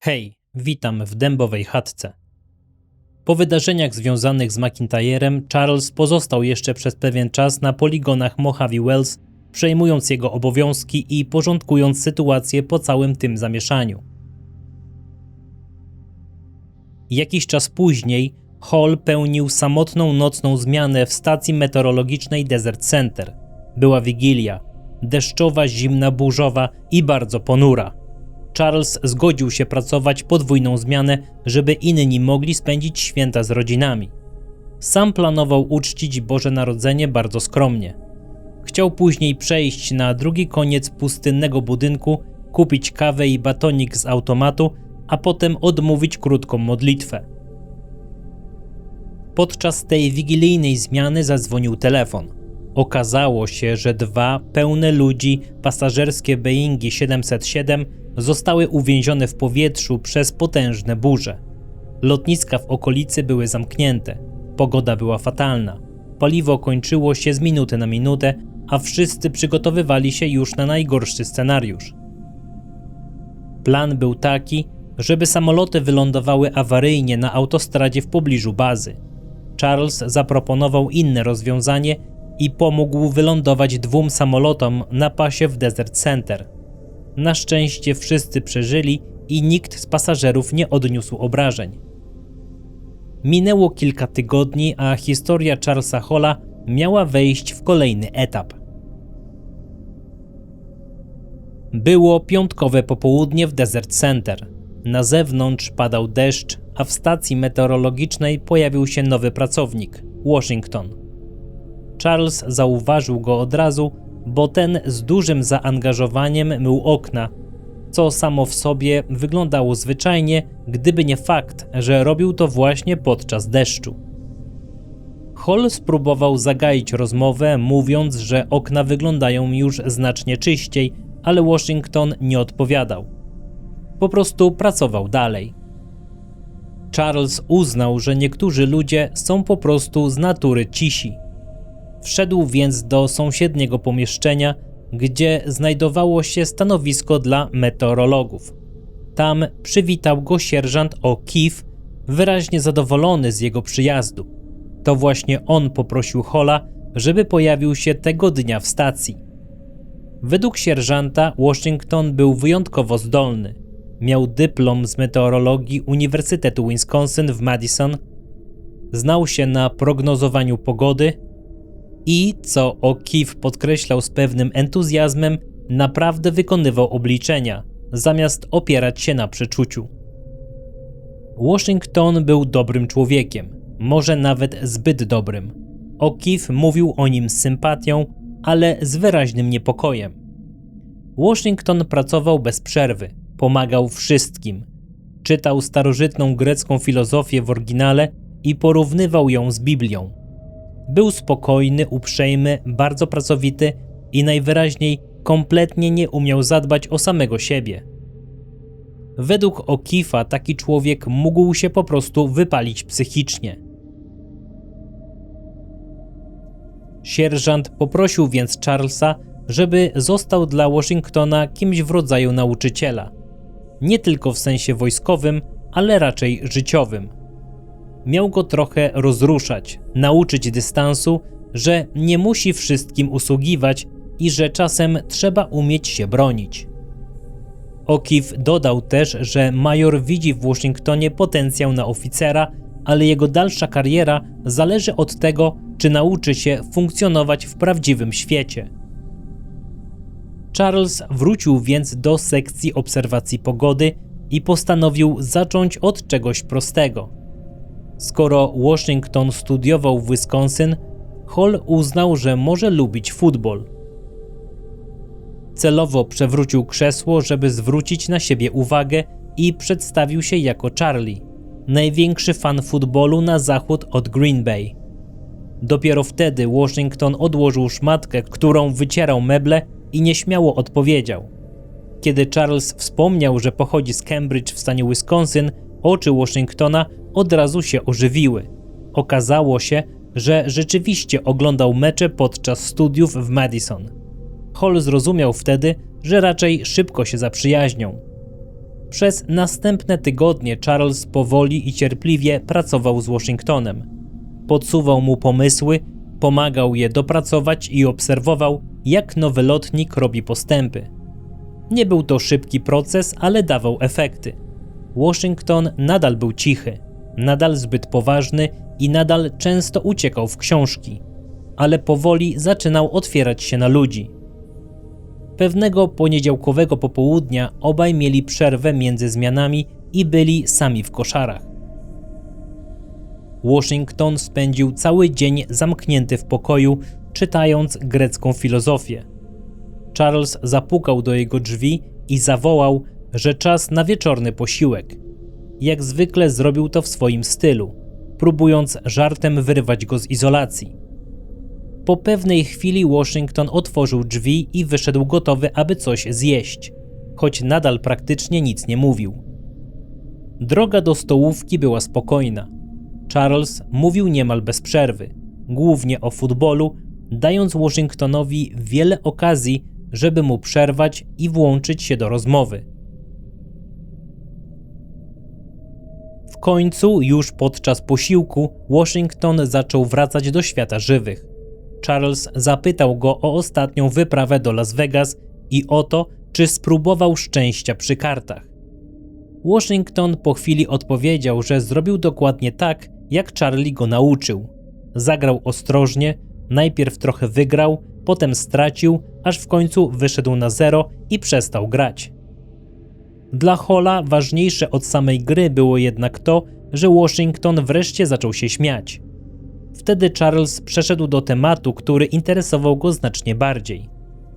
Hej, witam w dębowej chatce. Po wydarzeniach związanych z McIntyrem, Charles pozostał jeszcze przez pewien czas na poligonach Mojave Wells, przejmując jego obowiązki i porządkując sytuację po całym tym zamieszaniu. Jakiś czas później Hall pełnił samotną nocną zmianę w stacji meteorologicznej Desert Center. Była wigilia, deszczowa, zimna, burzowa i bardzo ponura. Charles zgodził się pracować podwójną zmianę, żeby inni mogli spędzić święta z rodzinami. Sam planował uczcić Boże Narodzenie bardzo skromnie. Chciał później przejść na drugi koniec pustynnego budynku, kupić kawę i batonik z automatu, a potem odmówić krótką modlitwę. Podczas tej wigilijnej zmiany zadzwonił telefon. Okazało się, że dwa pełne ludzi pasażerskie Boeingi 707 zostały uwięzione w powietrzu przez potężne burze. Lotniska w okolicy były zamknięte, pogoda była fatalna, paliwo kończyło się z minuty na minutę, a wszyscy przygotowywali się już na najgorszy scenariusz. Plan był taki, żeby samoloty wylądowały awaryjnie na autostradzie w pobliżu bazy. Charles zaproponował inne rozwiązanie i pomógł wylądować dwóm samolotom na pasie w Desert Center. Na szczęście wszyscy przeżyli i nikt z pasażerów nie odniósł obrażeń. Minęło kilka tygodni, a historia Charlesa Halla miała wejść w kolejny etap. Było piątkowe popołudnie w Desert Center. Na zewnątrz padał deszcz, a w stacji meteorologicznej pojawił się nowy pracownik – Washington. Charles zauważył go od razu, bo ten z dużym zaangażowaniem mył okna, co samo w sobie wyglądało zwyczajnie, gdyby nie fakt, że robił to właśnie podczas deszczu. Hall spróbował zagaić rozmowę, mówiąc, że okna wyglądają już znacznie czyściej, ale Washington nie odpowiadał. Po prostu pracował dalej. Charles uznał, że niektórzy ludzie są po prostu z natury cisi. Wszedł więc do sąsiedniego pomieszczenia, gdzie znajdowało się stanowisko dla meteorologów. Tam przywitał go sierżant O'Keefe, wyraźnie zadowolony z jego przyjazdu. To właśnie on poprosił Halla, żeby pojawił się tego dnia w stacji. Według sierżanta Washington był wyjątkowo zdolny. Miał dyplom z meteorologii Uniwersytetu Wisconsin w Madison, znał się na prognozowaniu pogody i, co O'Keefe podkreślał z pewnym entuzjazmem, naprawdę wykonywał obliczenia, zamiast opierać się na przeczuciu. Washington był dobrym człowiekiem, może nawet zbyt dobrym. O'Keefe mówił o nim z sympatią, ale z wyraźnym niepokojem. Washington pracował bez przerwy, pomagał wszystkim. Czytał starożytną grecką filozofię w oryginale i porównywał ją z Biblią. Był spokojny, uprzejmy, bardzo pracowity i najwyraźniej kompletnie nie umiał zadbać o samego siebie. Według O'Keefe'a taki człowiek mógł się po prostu wypalić psychicznie. Sierżant poprosił więc Charlesa, żeby został dla Washingtona kimś w rodzaju nauczyciela. Nie tylko w sensie wojskowym, ale raczej życiowym. Miał go trochę rozruszać, nauczyć dystansu, że nie musi wszystkim usługiwać i że czasem trzeba umieć się bronić. O'Keefe dodał też, że major widzi w Waszyngtonie potencjał na oficera, ale jego dalsza kariera zależy od tego, czy nauczy się funkcjonować w prawdziwym świecie. Charles wrócił więc do sekcji obserwacji pogody i postanowił zacząć od czegoś prostego. Skoro Washington studiował w Wisconsin, Hall uznał, że może lubić futbol. Celowo przewrócił krzesło, żeby zwrócić na siebie uwagę i przedstawił się jako Charlie, największy fan futbolu na zachód od Green Bay. Dopiero wtedy Washington odłożył szmatkę, którą wycierał meble i nieśmiało odpowiedział. Kiedy Charles wspomniał, że pochodzi z Cambridge w stanie Wisconsin, oczy Washingtona od razu się ożywiły. Okazało się, że rzeczywiście oglądał mecze podczas studiów w Madison. Hall zrozumiał wtedy, że raczej szybko się zaprzyjaźnią. Przez następne tygodnie Charles powoli i cierpliwie pracował z Washingtonem. Podsuwał mu pomysły, pomagał je dopracować i obserwował, jak nowy lotnik robi postępy. Nie był to szybki proces, ale dawał efekty. Washington nadal był cichy, nadal zbyt poważny i nadal często uciekał w książki, ale powoli zaczynał otwierać się na ludzi. Pewnego poniedziałkowego popołudnia obaj mieli przerwę między zmianami i byli sami w koszarach. Washington spędził cały dzień zamknięty w pokoju, czytając grecką filozofię. Charles zapukał do jego drzwi i zawołał, że czas na wieczorny posiłek. Jak zwykle zrobił to w swoim stylu, próbując żartem wyrwać go z izolacji. Po pewnej chwili Washington otworzył drzwi i wyszedł gotowy, aby coś zjeść, choć nadal praktycznie nic nie mówił. Droga do stołówki była spokojna. Charles mówił niemal bez przerwy, głównie o futbolu, dając Washingtonowi wiele okazji, żeby mu przerwać i włączyć się do rozmowy. W końcu, już podczas posiłku, Washington zaczął wracać do świata żywych. Charles zapytał go o ostatnią wyprawę do Las Vegas i o to, czy spróbował szczęścia przy kartach. Washington po chwili odpowiedział, że zrobił dokładnie tak, jak Charlie go nauczył. Zagrał ostrożnie, najpierw trochę wygrał, potem stracił, aż w końcu wyszedł na zero i przestał grać. Dla Halla ważniejsze od samej gry było jednak to, że Washington wreszcie zaczął się śmiać. Wtedy Charles przeszedł do tematu, który interesował go znacznie bardziej.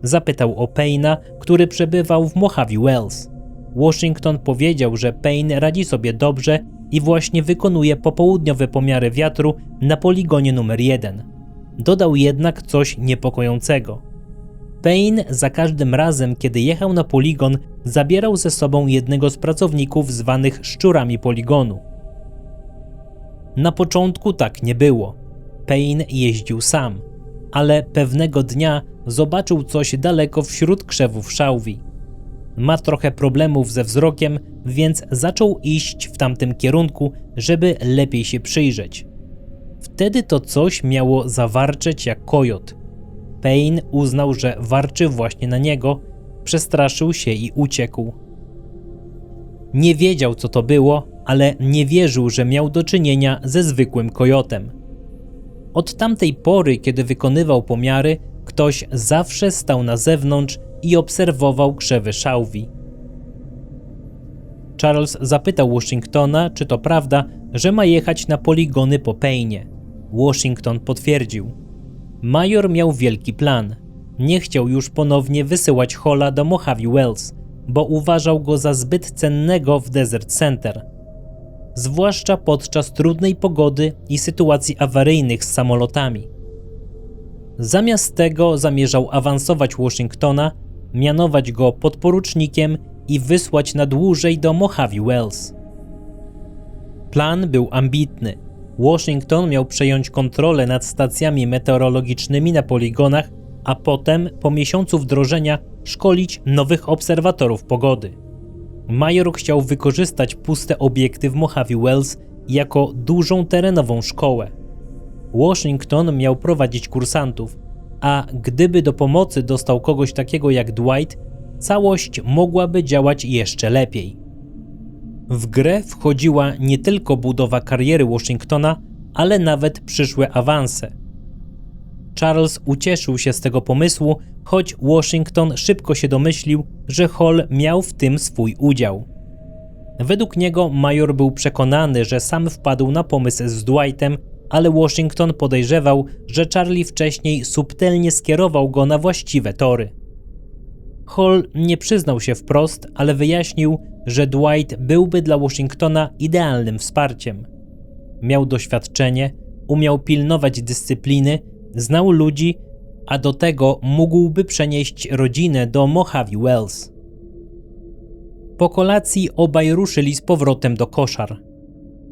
Zapytał o Payne'a, który przebywał w Mojave Wells. Washington powiedział, że Payne radzi sobie dobrze i właśnie wykonuje popołudniowe pomiary wiatru na poligonie numer 1. Dodał jednak coś niepokojącego. Payne za każdym razem, kiedy jechał na poligon, zabierał ze sobą jednego z pracowników zwanych szczurami poligonu. Na początku tak nie było. Payne jeździł sam, ale pewnego dnia zobaczył coś daleko wśród krzewów szałwi. Ma trochę problemów ze wzrokiem, więc zaczął iść w tamtym kierunku, żeby lepiej się przyjrzeć. Wtedy to coś miało zawarczeć jak kojot. Payne uznał, że warczy właśnie na niego, przestraszył się i uciekł. Nie wiedział, co to było, ale nie wierzył, że miał do czynienia ze zwykłym kojotem. Od tamtej pory, kiedy wykonywał pomiary, ktoś zawsze stał na zewnątrz i obserwował krzewy szałwi. Charles zapytał Washingtona, czy to prawda, że ma jechać na poligony po Payne'ie. Washington potwierdził. Major miał wielki plan. Nie chciał już ponownie wysyłać Halla do Mojave Wells, bo uważał go za zbyt cennego w Desert Center. Zwłaszcza podczas trudnej pogody i sytuacji awaryjnych z samolotami. Zamiast tego zamierzał awansować Washingtona, mianować go podporucznikiem i wysłać na dłużej do Mojave Wells. Plan był ambitny. Washington miał przejąć kontrolę nad stacjami meteorologicznymi na poligonach, a potem, po miesiącu wdrożenia, szkolić nowych obserwatorów pogody. Major chciał wykorzystać puste obiekty w Mojave Wells jako dużą terenową szkołę. Washington miał prowadzić kursantów, a gdyby do pomocy dostał kogoś takiego jak Dwight, całość mogłaby działać jeszcze lepiej. W grę wchodziła nie tylko budowa kariery Washingtona, ale nawet przyszłe awanse. Charles ucieszył się z tego pomysłu, choć Washington szybko się domyślił, że Hall miał w tym swój udział. Według niego major był przekonany, że sam wpadł na pomysł z Dwightem, ale Washington podejrzewał, że Charlie wcześniej subtelnie skierował go na właściwe tory. Hall nie przyznał się wprost, ale wyjaśnił, że Dwight byłby dla Washingtona idealnym wsparciem. Miał doświadczenie, umiał pilnować dyscypliny, znał ludzi, a do tego mógłby przenieść rodzinę do Mojave Wells. Po kolacji obaj ruszyli z powrotem do koszar.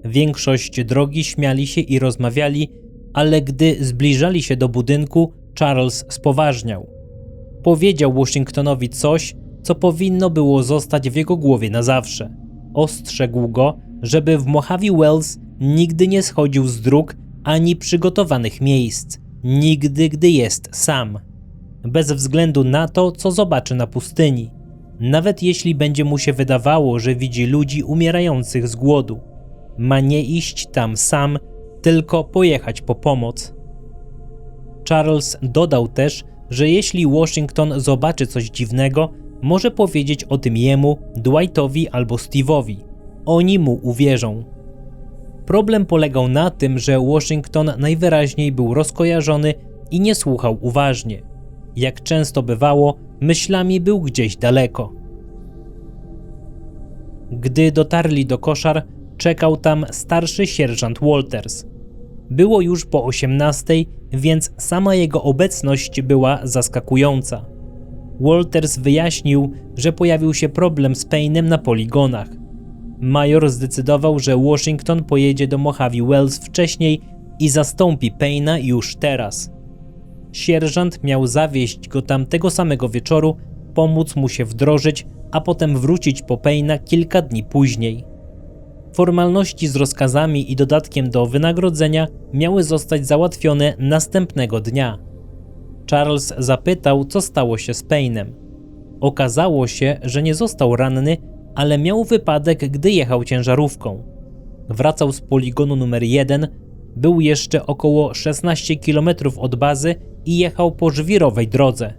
Większość drogi śmiali się i rozmawiali, ale gdy zbliżali się do budynku, Charles spoważniał. Powiedział Washingtonowi coś, co powinno było zostać w jego głowie na zawsze. Ostrzegł go, żeby w Mojave Wells nigdy nie schodził z dróg ani przygotowanych miejsc, nigdy gdy jest sam. Bez względu na to, co zobaczy na pustyni. Nawet jeśli będzie mu się wydawało, że widzi ludzi umierających z głodu. Ma nie iść tam sam, tylko pojechać po pomoc. Charles dodał też, że jeśli Washington zobaczy coś dziwnego, może powiedzieć o tym jemu, Dwightowi albo Steve'owi. Oni mu uwierzą. Problem polegał na tym, że Washington najwyraźniej był rozkojarzony i nie słuchał uważnie. Jak często bywało, myślami był gdzieś daleko. Gdy dotarli do koszar, czekał tam starszy sierżant Walters. Było już po 18:00, więc sama jego obecność była zaskakująca. Walters wyjaśnił, że pojawił się problem z Payne'em na poligonach. Major zdecydował, że Washington pojedzie do Mojave Wells wcześniej i zastąpi Payne'a już teraz. Sierżant miał zawieźć go tam tego samego wieczoru, pomóc mu się wdrożyć, a potem wrócić po Payne'a kilka dni później. Formalności z rozkazami i dodatkiem do wynagrodzenia miały zostać załatwione następnego dnia. Charles zapytał, co stało się z Payne'em. Okazało się, że nie został ranny, ale miał wypadek, gdy jechał ciężarówką. Wracał z poligonu numer 1, był jeszcze około 16 km od bazy i jechał po żwirowej drodze.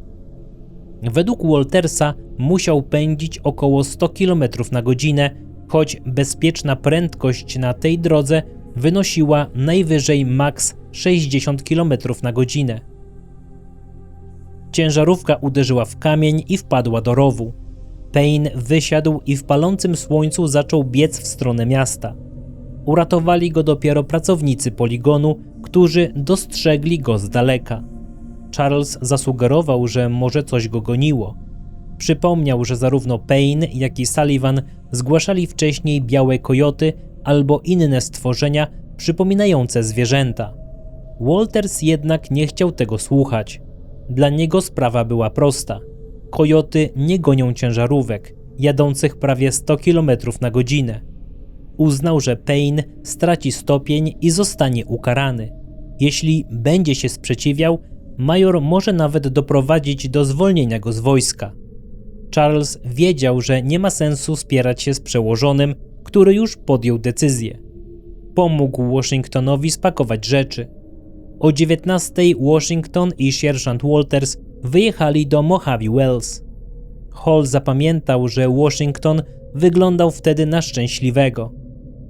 Według Waltersa musiał pędzić około 100 km na godzinę, choć bezpieczna prędkość na tej drodze wynosiła najwyżej maks 60 km na godzinę. Ciężarówka uderzyła w kamień i wpadła do rowu. Payne wysiadł i w palącym słońcu zaczął biec w stronę miasta. Uratowali go dopiero pracownicy poligonu, którzy dostrzegli go z daleka. Charles zasugerował, że może coś go goniło. Przypomniał, że zarówno Payne, jak i Sullivan zgłaszali wcześniej białe kojoty albo inne stworzenia przypominające zwierzęta. Walters jednak nie chciał tego słuchać. Dla niego sprawa była prosta. Kojoty nie gonią ciężarówek, jadących prawie 100 km na godzinę. Uznał, że Payne straci stopień i zostanie ukarany. Jeśli będzie się sprzeciwiał, major może nawet doprowadzić do zwolnienia go z wojska. Charles wiedział, że nie ma sensu spierać się z przełożonym, który już podjął decyzję. Pomógł Washingtonowi spakować rzeczy. O 19:00 Washington i sierżant Walters wyjechali do Mojave Wells. Hall zapamiętał, że Washington wyglądał wtedy na szczęśliwego.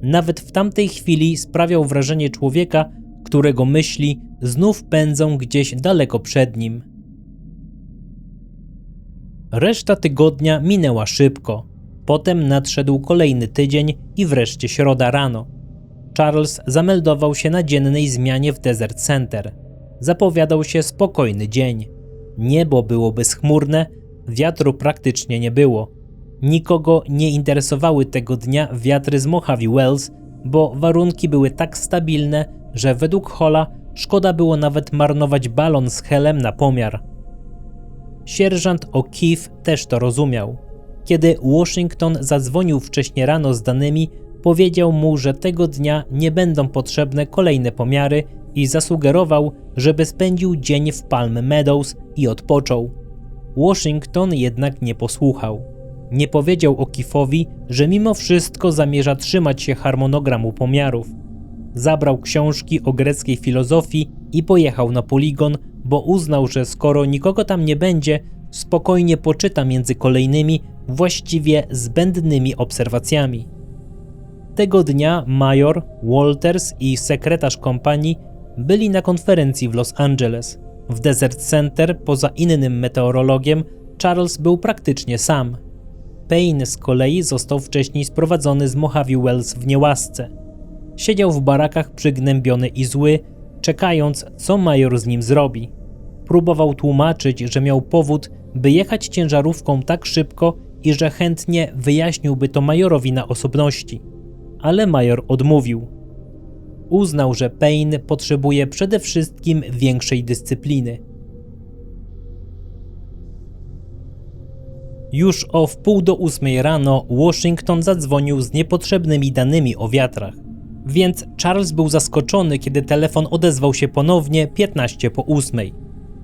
Nawet w tamtej chwili sprawiał wrażenie człowieka, którego myśli znów pędzą gdzieś daleko przed nim. Reszta tygodnia minęła szybko. Potem nadszedł kolejny tydzień i wreszcie środa rano. Charles zameldował się na dziennej zmianie w Desert Center. Zapowiadał się spokojny dzień. Niebo było bezchmurne, wiatru praktycznie nie było. Nikogo nie interesowały tego dnia wiatry z Mojave Wells, bo warunki były tak stabilne, że według Halla szkoda było nawet marnować balon z helem na pomiar. Sierżant O'Keefe też to rozumiał. Kiedy Washington zadzwonił wcześnie rano z danymi, powiedział mu, że tego dnia nie będą potrzebne kolejne pomiary i zasugerował, żeby spędził dzień w Palm Meadows i odpoczął. Washington jednak nie posłuchał. Nie powiedział O'Keefe'owi, że mimo wszystko zamierza trzymać się harmonogramu pomiarów. Zabrał książki o greckiej filozofii i pojechał na poligon, bo uznał, że skoro nikogo tam nie będzie, spokojnie poczyta między kolejnymi, właściwie zbędnymi obserwacjami. Tego dnia major, Walters i sekretarz kompanii byli na konferencji w Los Angeles. W Desert Center, poza innym meteorologiem, Charles był praktycznie sam. Payne z kolei został wcześniej sprowadzony z Mojave Wells w niełasce. Siedział w barakach przygnębiony i zły, czekając, co major z nim zrobi. Próbował tłumaczyć, że miał powód, by jechać ciężarówką tak szybko i że chętnie wyjaśniłby to majorowi na osobności. Ale major odmówił. Uznał, że Payne potrzebuje przede wszystkim większej dyscypliny. Już o 7:30 rano Washington zadzwonił z niepotrzebnymi danymi o wiatrach, więc Charles był zaskoczony, kiedy telefon odezwał się ponownie 7:15.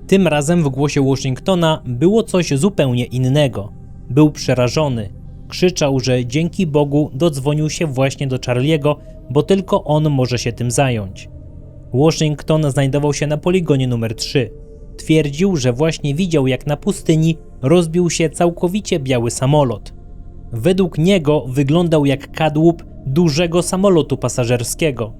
Tym razem w głosie Washingtona było coś zupełnie innego. Był przerażony. Krzyczał, że dzięki Bogu dodzwonił się właśnie do Charlie'ego, bo tylko on może się tym zająć. Washington znajdował się na poligonie numer 3. Twierdził, że właśnie widział, jak na pustyni rozbił się całkowicie biały samolot. Według niego wyglądał jak kadłub dużego samolotu pasażerskiego.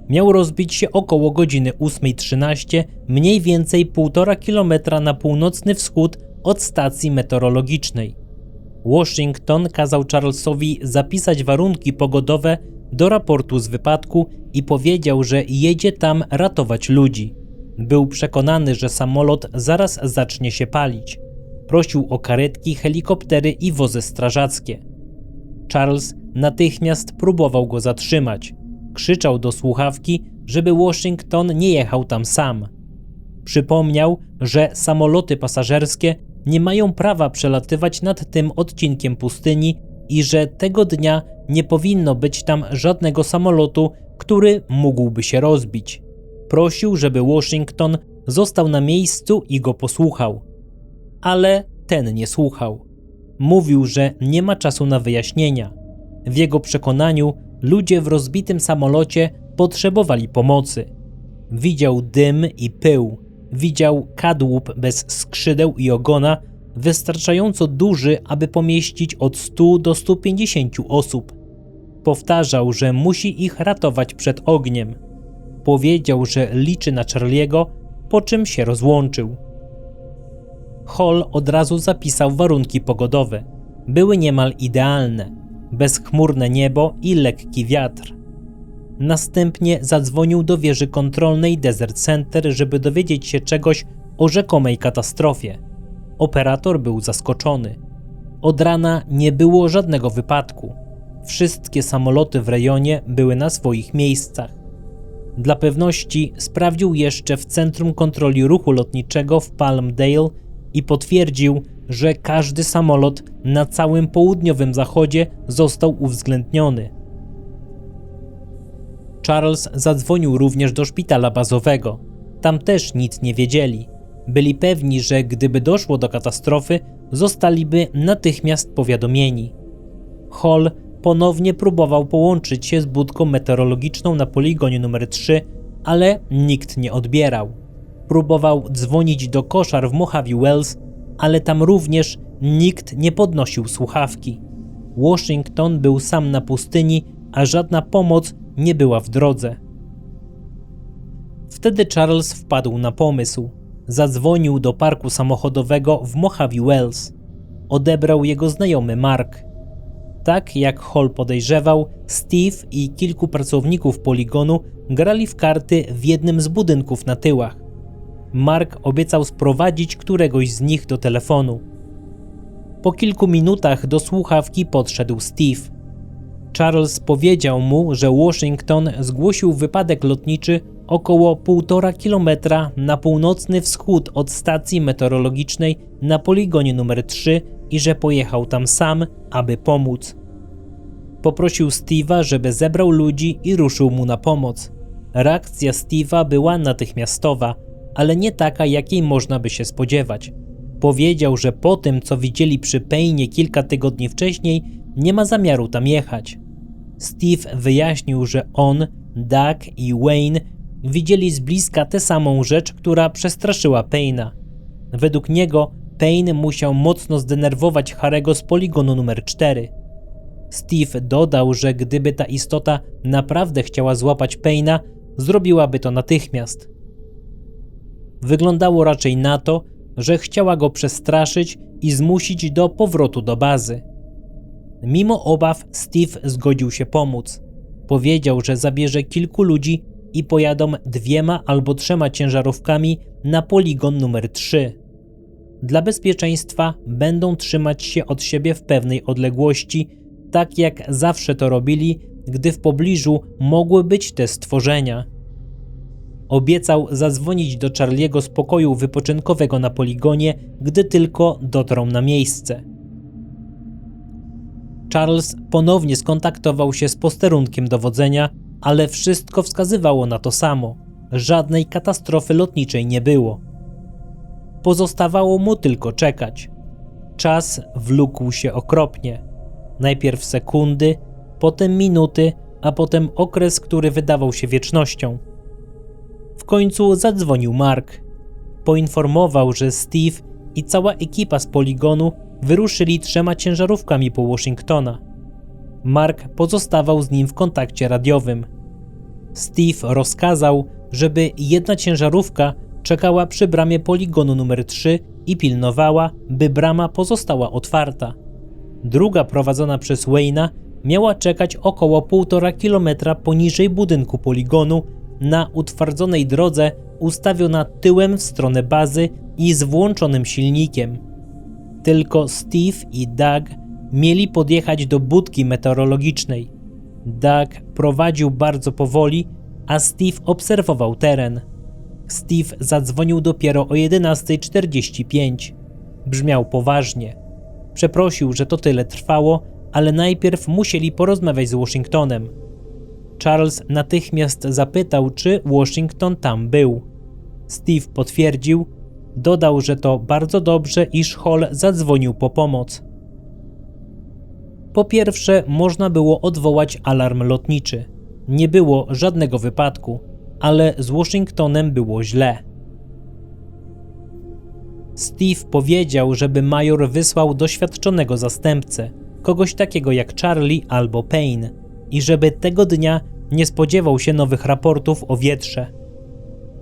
Miał rozbić się około godziny 8:13, mniej więcej 1,5 kilometra na północny wschód od stacji meteorologicznej. Washington kazał Charlesowi zapisać warunki pogodowe do raportu z wypadku i powiedział, że jedzie tam ratować ludzi. Był przekonany, że samolot zaraz zacznie się palić. Prosił o karetki, helikoptery i wozy strażackie. Charles natychmiast próbował go zatrzymać. Krzyczał do słuchawki, żeby Washington nie jechał tam sam. Przypomniał, że samoloty pasażerskie nie mają prawa przelatywać nad tym odcinkiem pustyni i że tego dnia nie powinno być tam żadnego samolotu, który mógłby się rozbić. Prosił, żeby Washington został na miejscu i go posłuchał. Ale ten nie słuchał. Mówił, że nie ma czasu na wyjaśnienia. W jego przekonaniu ludzie w rozbitym samolocie potrzebowali pomocy. Widział dym i pył. Widział kadłub bez skrzydeł i ogona, wystarczająco duży, aby pomieścić od 100 do 150 osób. Powtarzał, że musi ich ratować przed ogniem. Powiedział, że liczy na Charlie'ego, po czym się rozłączył. Hall od razu zapisał warunki pogodowe. Były niemal idealne. Bezchmurne niebo i lekki wiatr. Następnie zadzwonił do wieży kontrolnej Desert Center, żeby dowiedzieć się czegoś o rzekomej katastrofie. Operator był zaskoczony. Od rana nie było żadnego wypadku. Wszystkie samoloty w rejonie były na swoich miejscach. Dla pewności sprawdził jeszcze w Centrum Kontroli Ruchu Lotniczego w Palmdale i potwierdził, że każdy samolot na całym południowym zachodzie został uwzględniony. Charles zadzwonił również do szpitala bazowego. Tam też nic nie wiedzieli. Byli pewni, że gdyby doszło do katastrofy, zostaliby natychmiast powiadomieni. Hall ponownie próbował połączyć się z budką meteorologiczną na poligonie numer 3, ale nikt nie odbierał. Próbował dzwonić do koszar w Mojave Wells, ale tam również nikt nie podnosił słuchawki. Washington był sam na pustyni, a żadna pomoc nie była w drodze. Wtedy Charles wpadł na pomysł. Zadzwonił do parku samochodowego w Mojave Wells. Odebrał jego znajomy Mark. Tak jak Hall podejrzewał, Steve i kilku pracowników poligonu grali w karty w jednym z budynków na tyłach. Mark obiecał sprowadzić któregoś z nich do telefonu. Po kilku minutach do słuchawki podszedł Steve. Charles powiedział mu, że Washington zgłosił wypadek lotniczy około 1,5 kilometra na północny wschód od stacji meteorologicznej na poligonie numer 3 i że pojechał tam sam, aby pomóc. Poprosił Steve'a, żeby zebrał ludzi i ruszył mu na pomoc. Reakcja Steve'a była natychmiastowa, ale nie taka, jakiej można by się spodziewać. Powiedział, że po tym, co widzieli przy Payne'ie kilka tygodni wcześniej, nie ma zamiaru tam jechać. Steve wyjaśnił, że on, Doug i Wayne widzieli z bliska tę samą rzecz, która przestraszyła Payne'a. Według niego Payne musiał mocno zdenerwować Harry'ego z poligonu numer 4. Steve dodał, że gdyby ta istota naprawdę chciała złapać Payne'a, zrobiłaby to natychmiast. Wyglądało raczej na to, że chciała go przestraszyć i zmusić do powrotu do bazy. Mimo obaw Steve zgodził się pomóc. Powiedział, że zabierze kilku ludzi i pojadą 2 albo 3 ciężarówkami na poligon numer 3. Dla bezpieczeństwa będą trzymać się od siebie w pewnej odległości, tak jak zawsze to robili, gdy w pobliżu mogły być te stworzenia. Obiecał zadzwonić do Charlie'ego z pokoju wypoczynkowego na poligonie, gdy tylko dotrą na miejsce. Charles ponownie skontaktował się z posterunkiem dowodzenia, ale wszystko wskazywało na to samo. Żadnej katastrofy lotniczej nie było. Pozostawało mu tylko czekać. Czas wlókł się okropnie. Najpierw sekundy, potem minuty, a potem okres, który wydawał się wiecznością. W końcu zadzwonił Mark. Poinformował, że Steve i cała ekipa z poligonu wyruszyli 3 ciężarówkami po Washingtona. Mark pozostawał z nim w kontakcie radiowym. Steve rozkazał, żeby jedna ciężarówka czekała przy bramie poligonu numer 3 i pilnowała, by brama pozostała otwarta. Druga, prowadzona przez Wayne'a, miała czekać około 1,5 kilometra poniżej budynku poligonu na utwardzonej drodze ustawiona tyłem w stronę bazy i z włączonym silnikiem. Tylko Steve i Doug mieli podjechać do budki meteorologicznej. Doug prowadził bardzo powoli, a Steve obserwował teren. Steve zadzwonił dopiero o 11:45. Brzmiał poważnie. Przeprosił, że to tyle trwało, ale najpierw musieli porozmawiać z Washingtonem. Charles natychmiast zapytał, czy Washington tam był. Steve potwierdził, dodał, że to bardzo dobrze, iż Hall zadzwonił po pomoc. Po pierwsze, można było odwołać alarm lotniczy. Nie było żadnego wypadku, ale z Washingtonem było źle. Steve powiedział, żeby major wysłał doświadczonego zastępcę, kogoś takiego jak Charlie albo Payne, i żeby tego dnia nie spodziewał się nowych raportów o wietrze.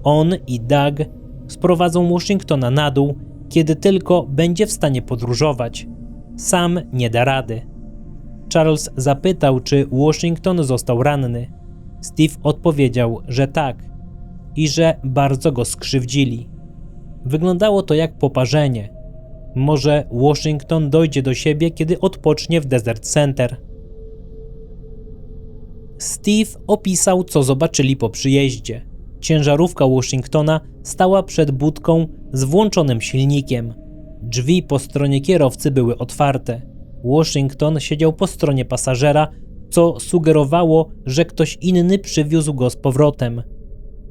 On i Doug sprowadzą Washingtona na dół, kiedy tylko będzie w stanie podróżować. Sam nie da rady. Charles zapytał, czy Washington został ranny. Steve odpowiedział, że tak i że bardzo go skrzywdzili. Wyglądało to jak poparzenie. Może Washington dojdzie do siebie, kiedy odpocznie w Desert Center. Steve opisał, co zobaczyli po przyjeździe. Ciężarówka Washingtona stała przed budką z włączonym silnikiem. Drzwi po stronie kierowcy były otwarte. Washington siedział po stronie pasażera, co sugerowało, że ktoś inny przywiózł go z powrotem.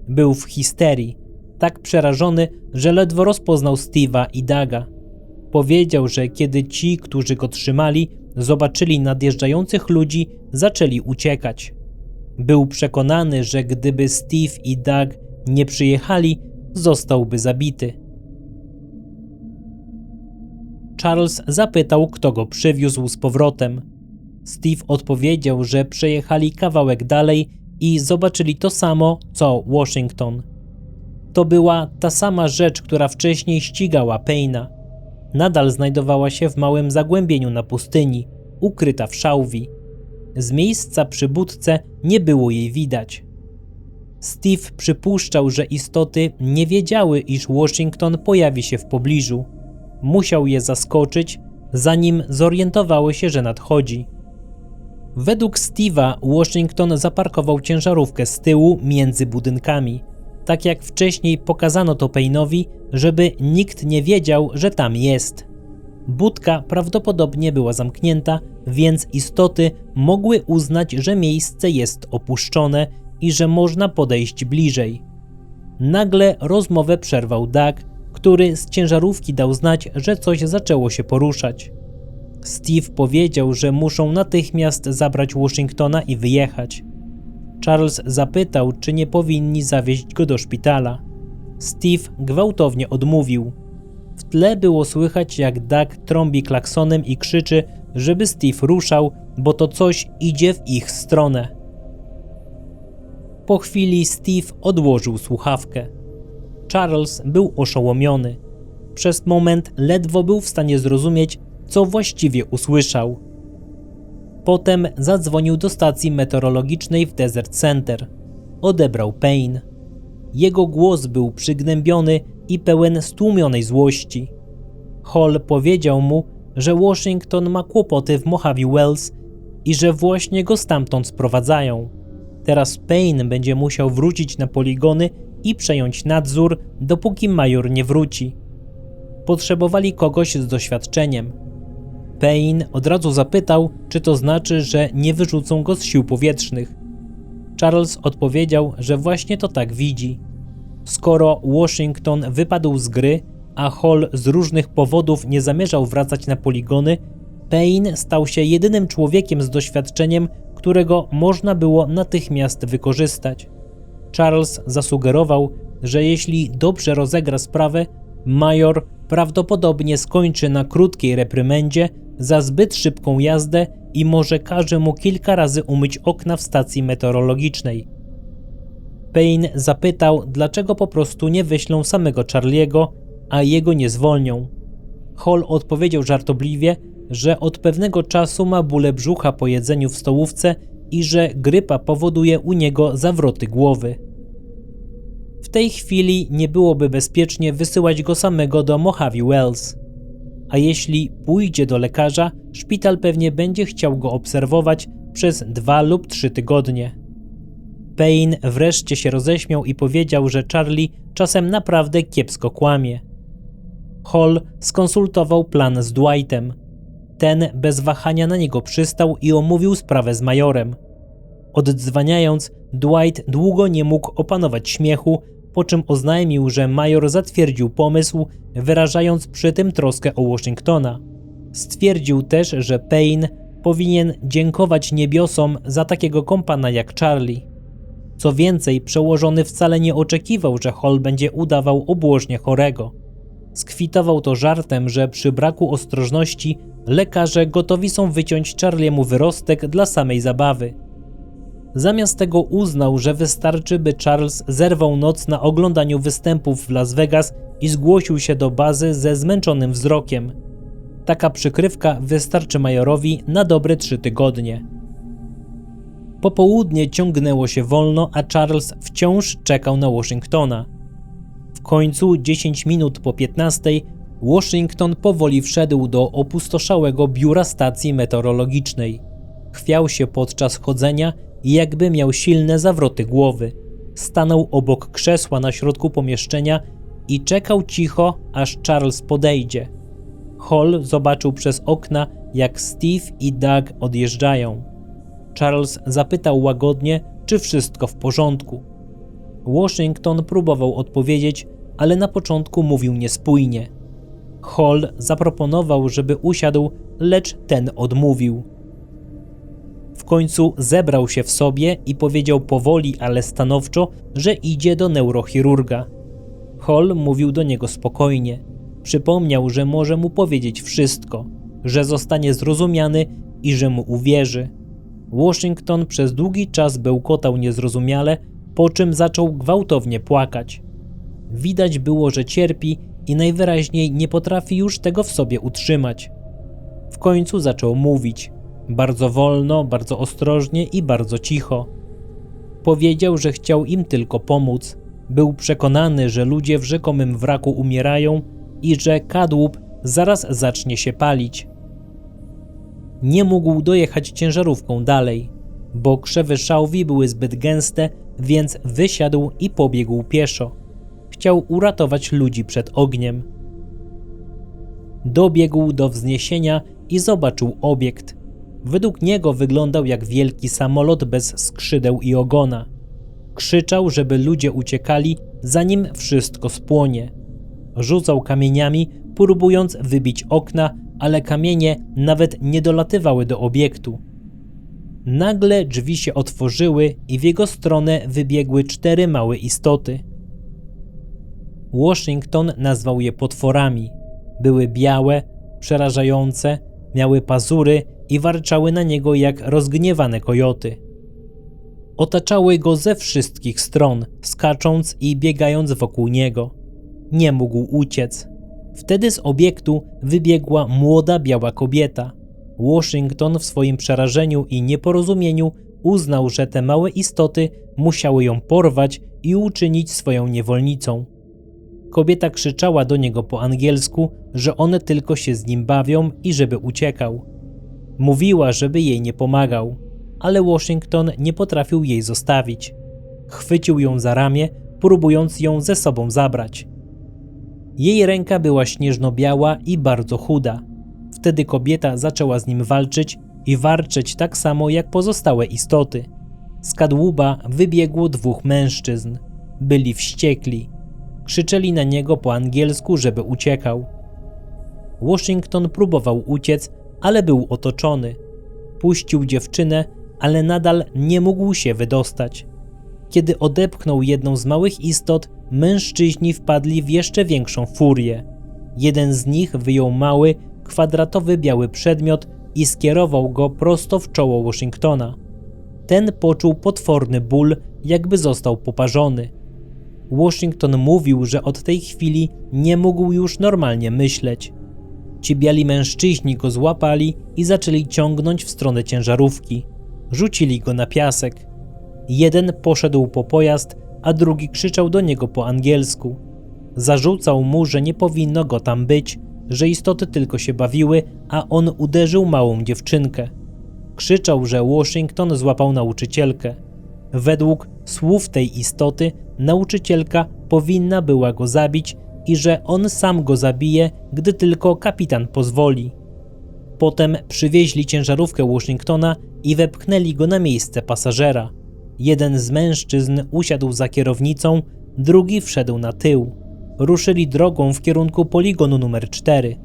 Był w histerii, tak przerażony, że ledwo rozpoznał Steve'a i Douga. Powiedział, że kiedy ci, którzy go trzymali, zobaczyli nadjeżdżających ludzi, zaczęli uciekać. Był przekonany, że gdyby Steve i Doug nie przyjechali, zostałby zabity. Charles zapytał, kto go przywiózł z powrotem. Steve odpowiedział, że przejechali kawałek dalej i zobaczyli to samo, co Washington. To była ta sama rzecz, która wcześniej ścigała Payne'a. Nadal znajdowała się w małym zagłębieniu na pustyni, ukryta w szałwi. Z miejsca przy budce nie było jej widać. Steve przypuszczał, że istoty nie wiedziały, iż Washington pojawi się w pobliżu. Musiał je zaskoczyć, zanim zorientowały się, że nadchodzi. Według Steve'a Washington zaparkował ciężarówkę z tyłu między budynkami, tak jak wcześniej pokazano to Payne'owi, żeby nikt nie wiedział, że tam jest. Budka prawdopodobnie była zamknięta, więc istoty mogły uznać, że miejsce jest opuszczone i że można podejść bliżej. Nagle rozmowę przerwał Doug, który z ciężarówki dał znać, że coś zaczęło się poruszać. Steve powiedział, że muszą natychmiast zabrać Washingtona i wyjechać. Charles zapytał, czy nie powinni zawieźć go do szpitala. Steve gwałtownie odmówił. W tle było słychać, jak Doug trąbi klaksonem i krzyczy, żeby Steve ruszał, bo to coś idzie w ich stronę. Po chwili Steve odłożył słuchawkę. Charles był oszołomiony. Przez moment ledwo był w stanie zrozumieć, co właściwie usłyszał. Potem zadzwonił do stacji meteorologicznej w Desert Center. Odebrał Payne. Jego głos był przygnębiony i pełen stłumionej złości. Hall powiedział mu, że Washington ma kłopoty w Mojave Wells i że właśnie go stamtąd sprowadzają. Teraz Payne będzie musiał wrócić na poligony i przejąć nadzór, dopóki major nie wróci. Potrzebowali kogoś z doświadczeniem. Payne od razu zapytał, czy to znaczy, że nie wyrzucą go z sił powietrznych. Charles odpowiedział, że właśnie to tak widzi. Skoro Washington wypadł z gry, a Hall z różnych powodów nie zamierzał wracać na poligony, Payne stał się jedynym człowiekiem z doświadczeniem, którego można było natychmiast wykorzystać. Charles zasugerował, że jeśli dobrze rozegra sprawę, major prawdopodobnie skończy na krótkiej reprymendzie za zbyt szybką jazdę i może każe mu kilka razy umyć okna w stacji meteorologicznej. Payne zapytał, dlaczego po prostu nie wyślą samego Charlie'ego, a jego nie zwolnią. Hall odpowiedział żartobliwie, że od pewnego czasu ma bóle brzucha po jedzeniu w stołówce i że grypa powoduje u niego zawroty głowy. W tej chwili nie byłoby bezpiecznie wysyłać go samego do Mojave Wells. A jeśli pójdzie do lekarza, szpital pewnie będzie chciał go obserwować przez 2 lub 3 tygodnie. Payne wreszcie się roześmiał i powiedział, że Charlie czasem naprawdę kiepsko kłamie. Hall skonsultował plan z Dwightem. Ten bez wahania na niego przystał i omówił sprawę z majorem. Oddzwaniając, Dwight długo nie mógł opanować śmiechu, po czym oznajmił, że major zatwierdził pomysł, wyrażając przy tym troskę o Washingtona. Stwierdził też, że Payne powinien dziękować niebiosom za takiego kompana jak Charlie. Co więcej, przełożony wcale nie oczekiwał, że Hall będzie udawał obłożnie chorego. Skwitował to żartem, że przy braku ostrożności lekarze gotowi są wyciąć Charliemu wyrostek dla samej zabawy. Zamiast tego uznał, że wystarczy, by Charles zerwał noc na oglądaniu występów w Las Vegas i zgłosił się do bazy ze zmęczonym wzrokiem. Taka przykrywka wystarczy majorowi na dobre 3 tygodnie. Popołudnie ciągnęło się wolno, a Charles wciąż czekał na Washingtona. W końcu 10 minut po 15 Washington powoli wszedł do opustoszałego biura stacji meteorologicznej. Chwiał się podczas chodzenia i jakby miał silne zawroty głowy. Stanął obok krzesła na środku pomieszczenia i czekał cicho, aż Charles podejdzie. Hall zobaczył przez okna, jak Steve i Doug odjeżdżają. Charles zapytał łagodnie, czy wszystko w porządku. Washington próbował odpowiedzieć, ale na początku mówił niespójnie. Hall zaproponował, żeby usiadł, lecz ten odmówił. W końcu zebrał się w sobie i powiedział powoli, ale stanowczo, że idzie do neurochirurga. Hall mówił do niego spokojnie. Przypomniał, że może mu powiedzieć wszystko, że zostanie zrozumiany i że mu uwierzy. Washington przez długi czas bełkotał niezrozumiale, po czym zaczął gwałtownie płakać. Widać było, że cierpi i najwyraźniej nie potrafi już tego w sobie utrzymać. W końcu zaczął mówić. Bardzo wolno, bardzo ostrożnie i bardzo cicho. Powiedział, że chciał im tylko pomóc. Był przekonany, że ludzie w rzekomym wraku umierają i że kadłub zaraz zacznie się palić. Nie mógł dojechać ciężarówką dalej, bo krzewy szałwi były zbyt gęste, więc wysiadł i pobiegł pieszo. Chciał uratować ludzi przed ogniem. Dobiegł do wzniesienia i zobaczył obiekt. Według niego wyglądał jak wielki samolot bez skrzydeł i ogona. Krzyczał, żeby ludzie uciekali, zanim wszystko spłonie. Rzucał kamieniami, próbując wybić okna, ale kamienie nawet nie dolatywały do obiektu. Nagle drzwi się otworzyły i w jego stronę wybiegły 4 małe istoty. Washington nazwał je potworami. Były białe, przerażające, miały pazury i warczały na niego jak rozgniewane kojoty. Otaczały go ze wszystkich stron, skacząc i biegając wokół niego. Nie mógł uciec. Wtedy z obiektu wybiegła młoda biała kobieta. Washington w swoim przerażeniu i nieporozumieniu uznał, że te małe istoty musiały ją porwać i uczynić swoją niewolnicą. Kobieta krzyczała do niego po angielsku, że one tylko się z nim bawią i żeby uciekał. Mówiła, żeby jej nie pomagał, ale Washington nie potrafił jej zostawić. Chwycił ją za ramię, próbując ją ze sobą zabrać. Jej ręka była śnieżno-biała i bardzo chuda. W Wtedy kobieta zaczęła z nim walczyć i warczeć tak samo jak pozostałe istoty. Z kadłuba wybiegło 2 mężczyzn. Byli wściekli. Krzyczeli na niego po angielsku, żeby uciekał. Washington próbował uciec, ale był otoczony. Puścił dziewczynę, ale nadal nie mógł się wydostać. Kiedy odepchnął jedną z małych istot, mężczyźni wpadli w jeszcze większą furię. Jeden z nich wyjął mały, kwadratowy biały przedmiot i skierował go prosto w czoło Washingtona. Ten poczuł potworny ból, jakby został poparzony. Washington mówił, że od tej chwili nie mógł już normalnie myśleć. Ci biali mężczyźni go złapali i zaczęli ciągnąć w stronę ciężarówki. Rzucili go na piasek. Jeden poszedł po pojazd, a drugi krzyczał do niego po angielsku. Zarzucał mu, że nie powinno go tam być, że istoty tylko się bawiły, a on uderzył małą dziewczynkę. Krzyczał, że Washington złapał nauczycielkę. Według słów tej istoty nauczycielka powinna była go zabić i że on sam go zabije, gdy tylko kapitan pozwoli. Potem przywieźli ciężarówkę Washingtona i wepchnęli go na miejsce pasażera. Jeden z mężczyzn usiadł za kierownicą, drugi wszedł na tył. Ruszyli drogą w kierunku poligonu numer 4.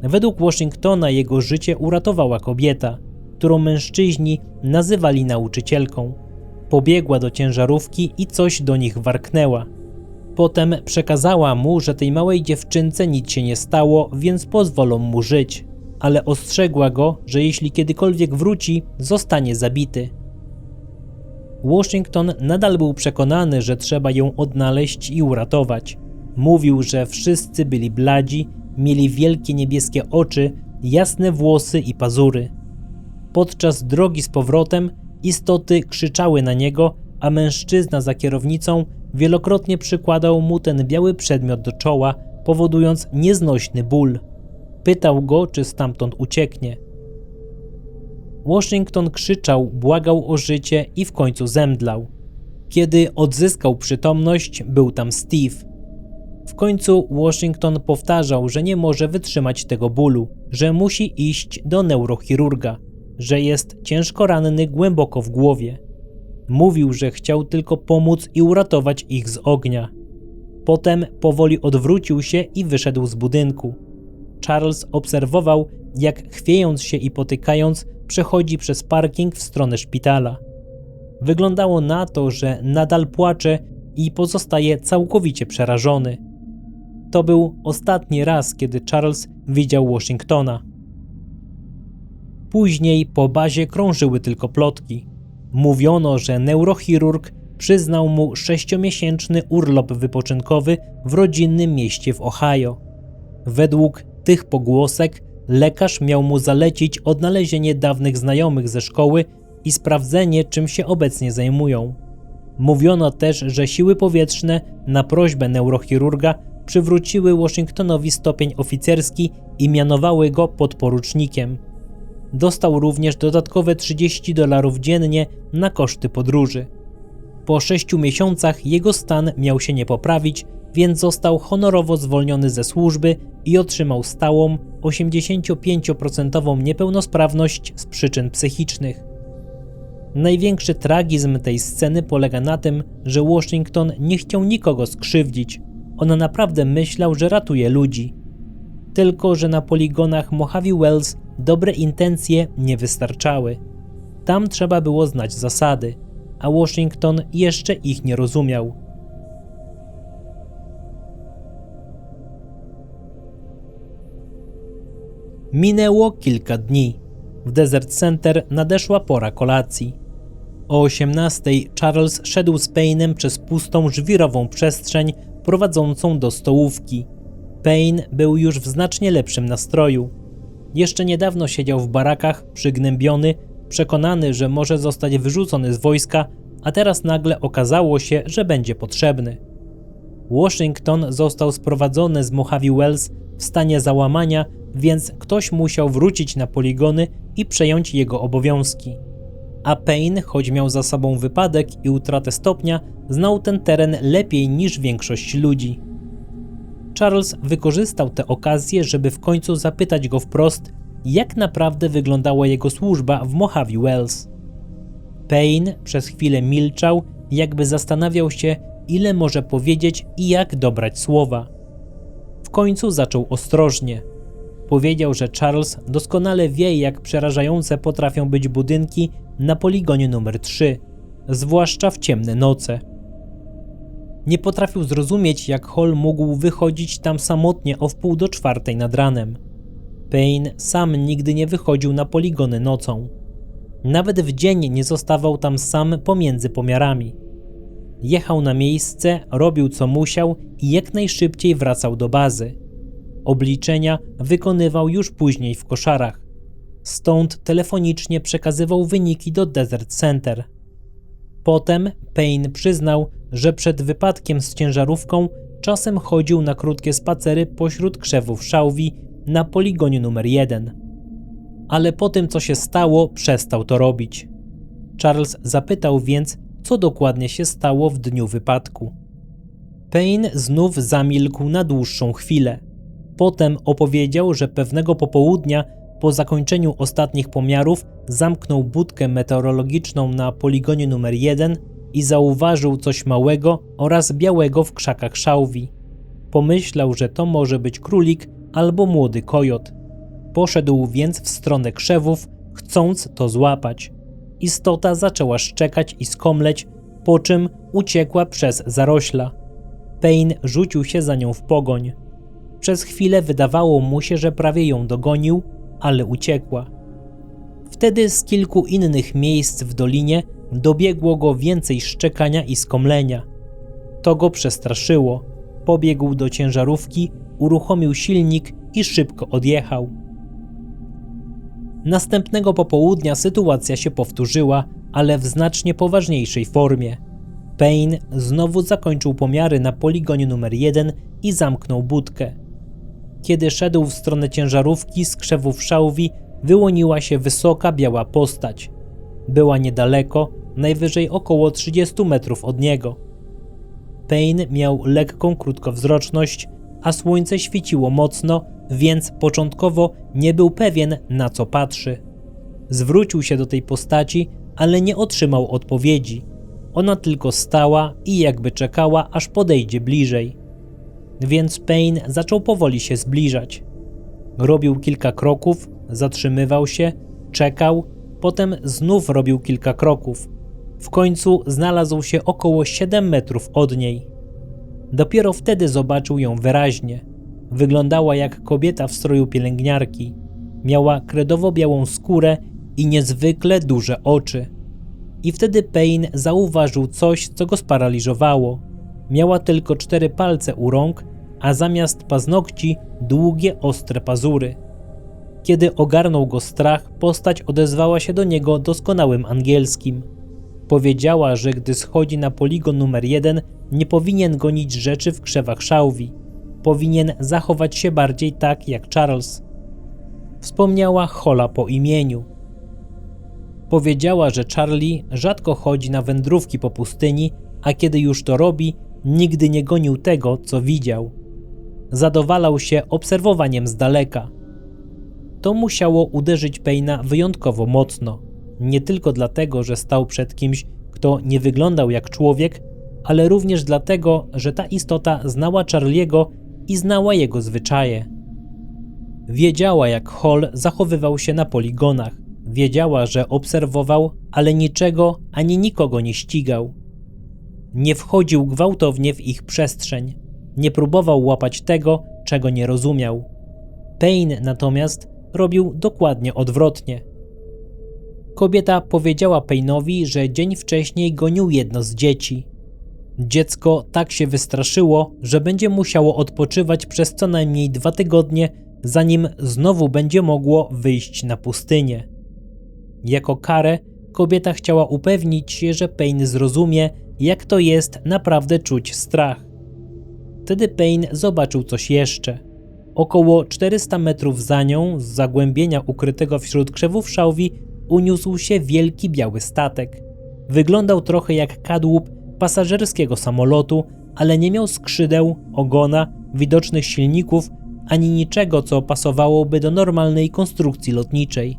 Według Washingtona jego życie uratowała kobieta, którą mężczyźni nazywali nauczycielką. Pobiegła do ciężarówki i coś do nich warknęła. Potem przekazała mu, że tej małej dziewczynce nic się nie stało, więc pozwolą mu żyć, ale ostrzegła go, że jeśli kiedykolwiek wróci, zostanie zabity. Washington nadal był przekonany, że trzeba ją odnaleźć i uratować. Mówił, że wszyscy byli bladzi, mieli wielkie niebieskie oczy, jasne włosy i pazury. Podczas drogi z powrotem istoty krzyczały na niego, a mężczyzna za kierownicą wielokrotnie przykładał mu ten biały przedmiot do czoła, powodując nieznośny ból. Pytał go, czy stamtąd ucieknie. Washington krzyczał, błagał o życie i w końcu zemdlał. Kiedy odzyskał przytomność, był tam Steve. W końcu Washington powtarzał, że nie może wytrzymać tego bólu, że musi iść do neurochirurga, że jest ciężko ranny głęboko w głowie. Mówił, że chciał tylko pomóc i uratować ich z ognia. Potem powoli odwrócił się i wyszedł z budynku. Charles obserwował, jak chwiejąc się i potykając przechodzi przez parking w stronę szpitala. Wyglądało na to, że nadal płacze i pozostaje całkowicie przerażony. To był ostatni raz, kiedy Charles widział Washingtona. Później po bazie krążyły tylko plotki. Mówiono, że neurochirurg przyznał mu 6-miesięczny urlop wypoczynkowy w rodzinnym mieście w Ohio. Według tych pogłosek lekarz miał mu zalecić odnalezienie dawnych znajomych ze szkoły i sprawdzenie, czym się obecnie zajmują. Mówiono też, że siły powietrzne na prośbę neurochirurga przywróciły Washingtonowi stopień oficerski i mianowały go podporucznikiem. Dostał również dodatkowe $30 dziennie na koszty podróży. Po 6 miesiącach jego stan miał się nie poprawić, więc został honorowo zwolniony ze służby i otrzymał stałą, 85% niepełnosprawność z przyczyn psychicznych. Największy tragizm tej sceny polega na tym, że Washington nie chciał nikogo skrzywdzić. On naprawdę myślał, że ratuje ludzi. Tylko że na poligonach Mojave Wells dobre intencje nie wystarczały. Tam trzeba było znać zasady, a Washington jeszcze ich nie rozumiał. Minęło kilka dni. W Desert Center nadeszła pora kolacji. O 18:00 Charles szedł z Payne'em przez pustą, żwirową przestrzeń prowadzącą do stołówki. Payne był już w znacznie lepszym nastroju. Jeszcze niedawno siedział w barakach, przygnębiony, przekonany, że może zostać wyrzucony z wojska, a teraz nagle okazało się, że będzie potrzebny. Washington został sprowadzony z Mojave Wells w stanie załamania, więc ktoś musiał wrócić na poligony i przejąć jego obowiązki. A Payne, choć miał za sobą wypadek i utratę stopnia, znał ten teren lepiej niż większość ludzi. Charles wykorzystał tę okazję, żeby w końcu zapytać go wprost, jak naprawdę wyglądała jego służba w Mojave Wells. Payne przez chwilę milczał, jakby zastanawiał się, ile może powiedzieć i jak dobrać słowa. W końcu zaczął ostrożnie. Powiedział, że Charles doskonale wie, jak przerażające potrafią być budynki na poligonie numer 3, zwłaszcza w ciemne noce. Nie potrafił zrozumieć, jak Hall mógł wychodzić tam samotnie o 3:30 nad ranem. Payne sam nigdy nie wychodził na poligony nocą. Nawet w dzień nie zostawał tam sam pomiędzy pomiarami. Jechał na miejsce, robił co musiał i jak najszybciej wracał do bazy. Obliczenia wykonywał już później w koszarach. Stąd telefonicznie przekazywał wyniki do Desert Center. Potem Payne przyznał, że przed wypadkiem z ciężarówką czasem chodził na krótkie spacery pośród krzewów szałwi na poligonie numer 1. Ale po tym, co się stało, przestał to robić. Charles zapytał więc, co dokładnie się stało w dniu wypadku. Payne znów zamilkł na dłuższą chwilę. Potem opowiedział, że pewnego popołudnia po zakończeniu ostatnich pomiarów zamknął budkę meteorologiczną na poligonie numer 1 i zauważył coś małego oraz białego w krzakach szałwi. Pomyślał, że to może być królik albo młody kojot. Poszedł więc w stronę krzewów, chcąc to złapać. Istota zaczęła szczekać i skomleć, po czym uciekła przez zarośla. Payne rzucił się za nią w pogoń. Przez chwilę wydawało mu się, że prawie ją dogonił, ale uciekła. Wtedy z kilku innych miejsc w dolinie dobiegło go więcej szczekania i skomlenia. To go przestraszyło. Pobiegł do ciężarówki, uruchomił silnik i szybko odjechał. Następnego popołudnia sytuacja się powtórzyła, ale w znacznie poważniejszej formie. Payne znowu zakończył pomiary na poligonie numer 1 i zamknął budkę. Kiedy szedł w stronę ciężarówki z krzewów szałwi, wyłoniła się wysoka, biała postać. Była niedaleko, najwyżej około 30 metrów od niego. Payne miał lekką krótkowzroczność, a słońce świeciło mocno, więc początkowo nie był pewien, na co patrzy. Zwrócił się do tej postaci, ale nie otrzymał odpowiedzi. Ona tylko stała i jakby czekała, aż podejdzie bliżej. Więc Payne zaczął powoli się zbliżać. Robił kilka kroków, zatrzymywał się, czekał, potem znów robił kilka kroków. W końcu znalazł się około 7 metrów od niej. Dopiero wtedy zobaczył ją wyraźnie. Wyglądała jak kobieta w stroju pielęgniarki. Miała kredowo-białą skórę i niezwykle duże oczy. I wtedy Payne zauważył coś, co go sparaliżowało. Miała tylko 4 palce u rąk, a zamiast paznokci długie, ostre pazury. Kiedy ogarnął go strach, postać odezwała się do niego doskonałym angielskim. Powiedziała, że gdy schodzi na poligon numer 1, nie powinien gonić rzeczy w krzewach szałwi. Powinien zachować się bardziej tak jak Charles. Wspomniała Halla po imieniu. Powiedziała, że Charlie rzadko chodzi na wędrówki po pustyni, a kiedy już to robi, nigdy nie gonił tego, co widział. Zadowalał się obserwowaniem z daleka. To musiało uderzyć Payne'a wyjątkowo mocno. Nie tylko dlatego, że stał przed kimś, kto nie wyglądał jak człowiek, ale również dlatego, że ta istota znała Charliego i znała jego zwyczaje. Wiedziała, jak Hall zachowywał się na poligonach. Wiedziała, że obserwował, ale niczego ani nikogo nie ścigał. Nie wchodził gwałtownie w ich przestrzeń. Nie próbował łapać tego, czego nie rozumiał. Payne natomiast robił dokładnie odwrotnie. Kobieta powiedziała Payne'owi, że dzień wcześniej gonił jedno z dzieci. Dziecko tak się wystraszyło, że będzie musiało odpoczywać przez co najmniej 2 tygodnie, zanim znowu będzie mogło wyjść na pustynię. Jako karę kobieta chciała upewnić się, że Payne zrozumie, jak to jest naprawdę czuć strach. Wtedy Payne zobaczył coś jeszcze. Około 400 metrów za nią, z zagłębienia ukrytego wśród krzewów szałwi, uniósł się wielki biały statek. Wyglądał trochę jak kadłub pasażerskiego samolotu, ale nie miał skrzydeł, ogona, widocznych silników ani niczego, co pasowałoby do normalnej konstrukcji lotniczej.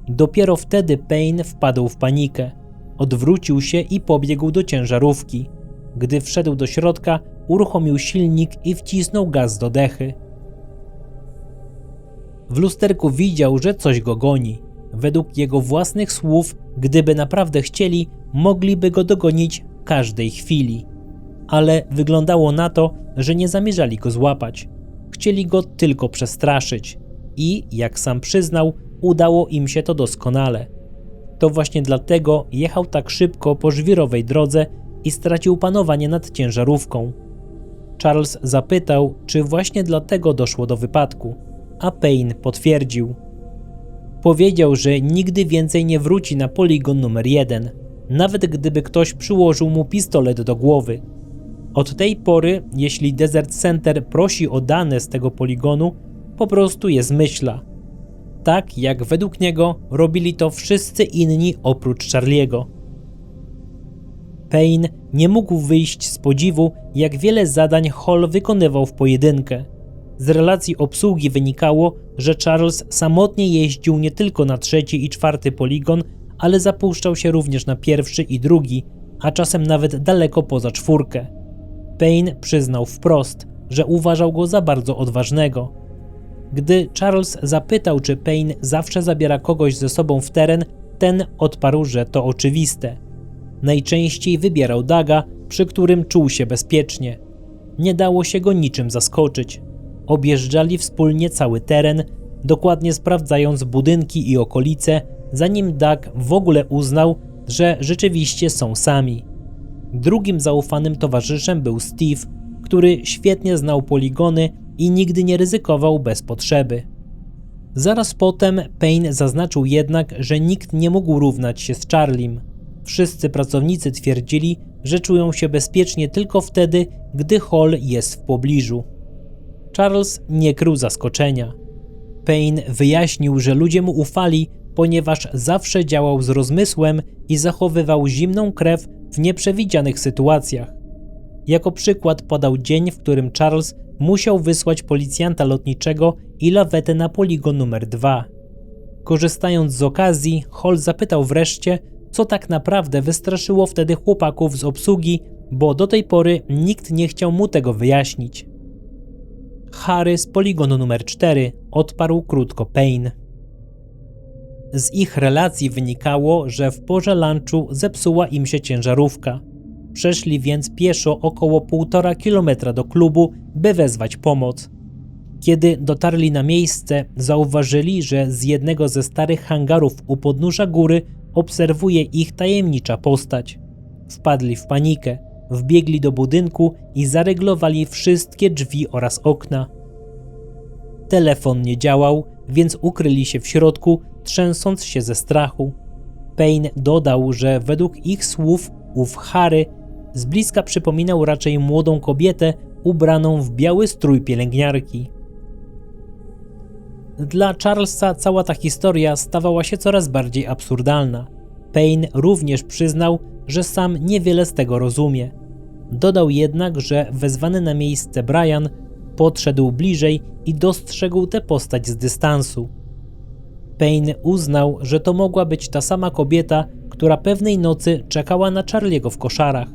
Dopiero wtedy Payne wpadł w panikę. Odwrócił się i pobiegł do ciężarówki. Gdy wszedł do środka, uruchomił silnik i wcisnął gaz do dechy. W lusterku widział, że coś go goni. Według jego własnych słów, gdyby naprawdę chcieli, mogliby go dogonić w każdej chwili. Ale wyglądało na to, że nie zamierzali go złapać. Chcieli go tylko przestraszyć. I, jak sam przyznał, udało im się to doskonale. To właśnie dlatego jechał tak szybko po żwirowej drodze i stracił panowanie nad ciężarówką. Charles zapytał, czy właśnie dlatego doszło do wypadku, a Payne potwierdził. Powiedział, że nigdy więcej nie wróci na poligon numer 1, nawet gdyby ktoś przyłożył mu pistolet do głowy. Od tej pory, jeśli Desert Center prosi o dane z tego poligonu, po prostu je zmyśla. Tak jak według niego robili to wszyscy inni oprócz Charlie'ego. Payne nie mógł wyjść z podziwu, jak wiele zadań Hall wykonywał w pojedynkę. Z relacji obsługi wynikało, że Charles samotnie jeździł nie tylko na 3. i 4. poligon, ale zapuszczał się również na 1. i 2., a czasem nawet daleko poza 4. Payne przyznał wprost, że uważał go za bardzo odważnego. Gdy Charles zapytał, czy Payne zawsze zabiera kogoś ze sobą w teren, ten odparł, że to oczywiste. Najczęściej wybierał Douga, przy którym czuł się bezpiecznie. Nie dało się go niczym zaskoczyć. Objeżdżali wspólnie cały teren, dokładnie sprawdzając budynki i okolice, zanim Doug w ogóle uznał, że rzeczywiście są sami. Drugim zaufanym towarzyszem był Steve, który świetnie znał poligony i nigdy nie ryzykował bez potrzeby. Zaraz potem Payne zaznaczył jednak, że nikt nie mógł równać się z Charliem. Wszyscy pracownicy twierdzili, że czują się bezpiecznie tylko wtedy, gdy Hall jest w pobliżu. Charles nie krył zaskoczenia. Payne wyjaśnił, że ludzie mu ufali, ponieważ zawsze działał z rozmysłem i zachowywał zimną krew w nieprzewidzianych sytuacjach. Jako przykład podał dzień, w którym Charles musiał wysłać policjanta lotniczego i lawetę na poligon numer 2. Korzystając z okazji, Hall zapytał wreszcie, co tak naprawdę wystraszyło wtedy chłopaków z obsługi, bo do tej pory nikt nie chciał mu tego wyjaśnić. Harry z poligonu numer 4 odparł krótko Payne. Z ich relacji wynikało, że w porze lunchu zepsuła im się ciężarówka. Przeszli więc pieszo około 1,5 kilometra do klubu, by wezwać pomoc. Kiedy dotarli na miejsce, zauważyli, że z jednego ze starych hangarów u podnóża góry obserwuje ich tajemnicza postać. Wpadli w panikę, wbiegli do budynku i zaryglowali wszystkie drzwi oraz okna. Telefon nie działał, więc ukryli się w środku, trzęsąc się ze strachu. Payne dodał, że według ich słów ów Harry z bliska przypominał raczej młodą kobietę ubraną w biały strój pielęgniarki. Dla Charlesa cała ta historia stawała się coraz bardziej absurdalna. Payne również przyznał, że sam niewiele z tego rozumie. Dodał jednak, że wezwany na miejsce Brian podszedł bliżej i dostrzegł tę postać z dystansu. Payne uznał, że to mogła być ta sama kobieta, która pewnej nocy czekała na Charlie'ego w koszarach.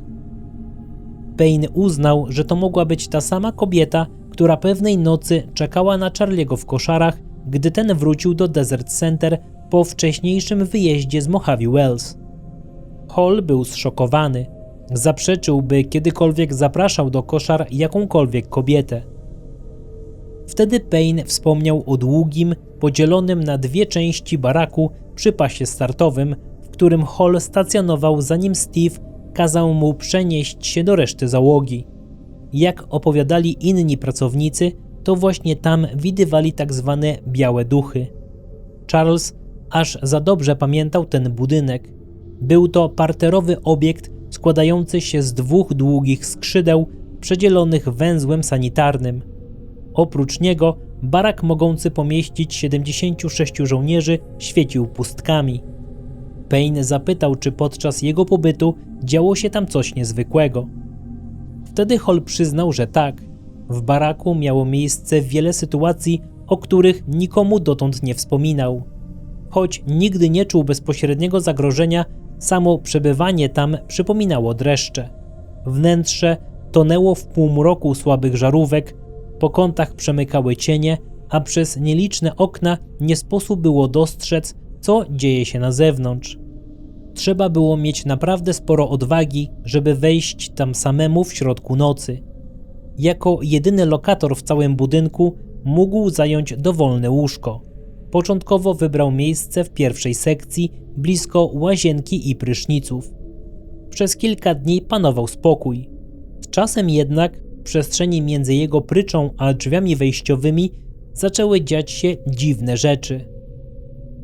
Payne uznał, że to mogła być ta sama kobieta, która pewnej nocy czekała na Charlie'ego w koszarach, gdy ten wrócił do Desert Center po wcześniejszym wyjeździe z Mojave Wells. Hall był zszokowany. Zaprzeczył, by kiedykolwiek zapraszał do koszar jakąkolwiek kobietę. Wtedy Payne wspomniał o długim, podzielonym na 2 części baraku przy pasie startowym, w którym Hall stacjonował, zanim Steve kazał mu przenieść się do reszty załogi. Jak opowiadali inni pracownicy, to właśnie tam widywali tak zwane białe duchy. Charles aż za dobrze pamiętał ten budynek. Był to parterowy obiekt składający się z 2 długich skrzydeł przedzielonych węzłem sanitarnym. Oprócz niego barak mogący pomieścić 76 żołnierzy świecił pustkami. Payne zapytał, czy podczas jego pobytu działo się tam coś niezwykłego. Wtedy Hall przyznał, że tak. W baraku miało miejsce wiele sytuacji, o których nikomu dotąd nie wspominał. Choć nigdy nie czuł bezpośredniego zagrożenia, samo przebywanie tam przypominało dreszcze. Wnętrze tonęło w półmroku słabych żarówek, po kątach przemykały cienie, a przez nieliczne okna nie sposób było dostrzec, co dzieje się na zewnątrz. Trzeba było mieć naprawdę sporo odwagi, żeby wejść tam samemu w środku nocy. Jako jedyny lokator w całym budynku mógł zająć dowolne łóżko. Początkowo wybrał miejsce w pierwszej sekcji, blisko łazienki i pryszniców. Przez kilka dni panował spokój. Z czasem jednak w przestrzeni między jego pryczą a drzwiami wejściowymi zaczęły dziać się dziwne rzeczy.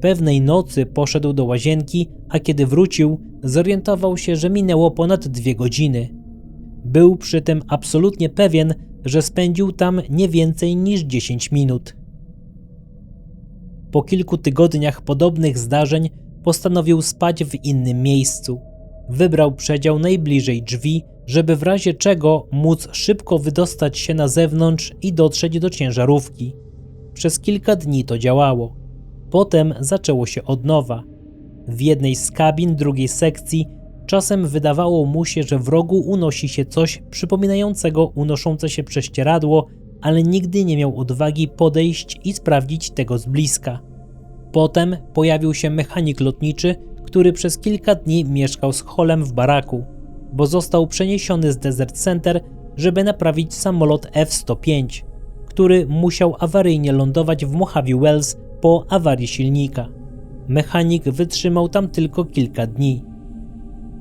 Pewnej nocy poszedł do łazienki, a kiedy wrócił, zorientował się, że minęło ponad 2 godziny. Był przy tym absolutnie pewien, że spędził tam nie więcej niż 10 minut. Po kilku tygodniach podobnych zdarzeń postanowił spać w innym miejscu. Wybrał przedział najbliżej drzwi, żeby w razie czego móc szybko wydostać się na zewnątrz i dotrzeć do ciężarówki. Przez kilka dni to działało. Potem zaczęło się od nowa. W jednej z kabin drugiej sekcji czasem wydawało mu się, że w rogu unosi się coś przypominającego unoszące się prześcieradło, ale nigdy nie miał odwagi podejść i sprawdzić tego z bliska. Potem pojawił się mechanik lotniczy, który przez kilka dni mieszkał z Hallem w baraku, bo został przeniesiony z Desert Center, żeby naprawić samolot F-105, który musiał awaryjnie lądować w Mojave Wells po awarii silnika. Mechanik wytrzymał tam tylko kilka dni.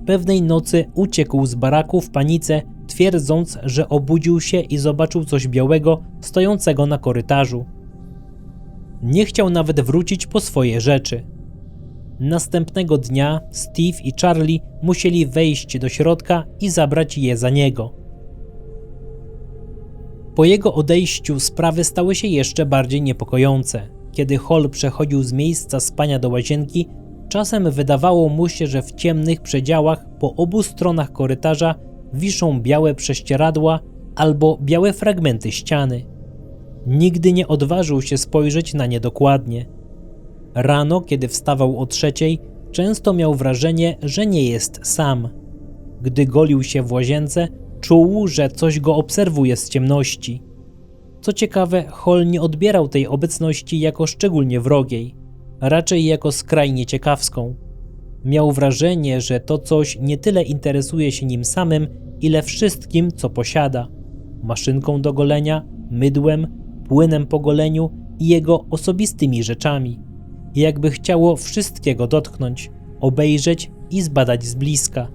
Pewnej nocy uciekł z baraku w panice, twierdząc, że obudził się i zobaczył coś białego stojącego na korytarzu. Nie chciał nawet wrócić po swoje rzeczy. Następnego dnia Steve i Charlie musieli wejść do środka i zabrać je za niego. Po jego odejściu sprawy stały się jeszcze bardziej niepokojące. Kiedy Hall przechodził z miejsca spania do łazienki, czasem wydawało mu się, że w ciemnych przedziałach po obu stronach korytarza wiszą białe prześcieradła albo białe fragmenty ściany. Nigdy nie odważył się spojrzeć na nie dokładnie. Rano, kiedy wstawał o 3:00, często miał wrażenie, że nie jest sam. Gdy golił się w łazience, czuł, że coś go obserwuje z ciemności. Co ciekawe, Hall nie odbierał tej obecności jako szczególnie wrogiej, raczej jako skrajnie ciekawską. Miał wrażenie, że to coś nie tyle interesuje się nim samym, ile wszystkim, co posiada. Maszynką do golenia, mydłem, płynem po goleniu i jego osobistymi rzeczami. Jakby chciało wszystkiego dotknąć, obejrzeć i zbadać z bliska.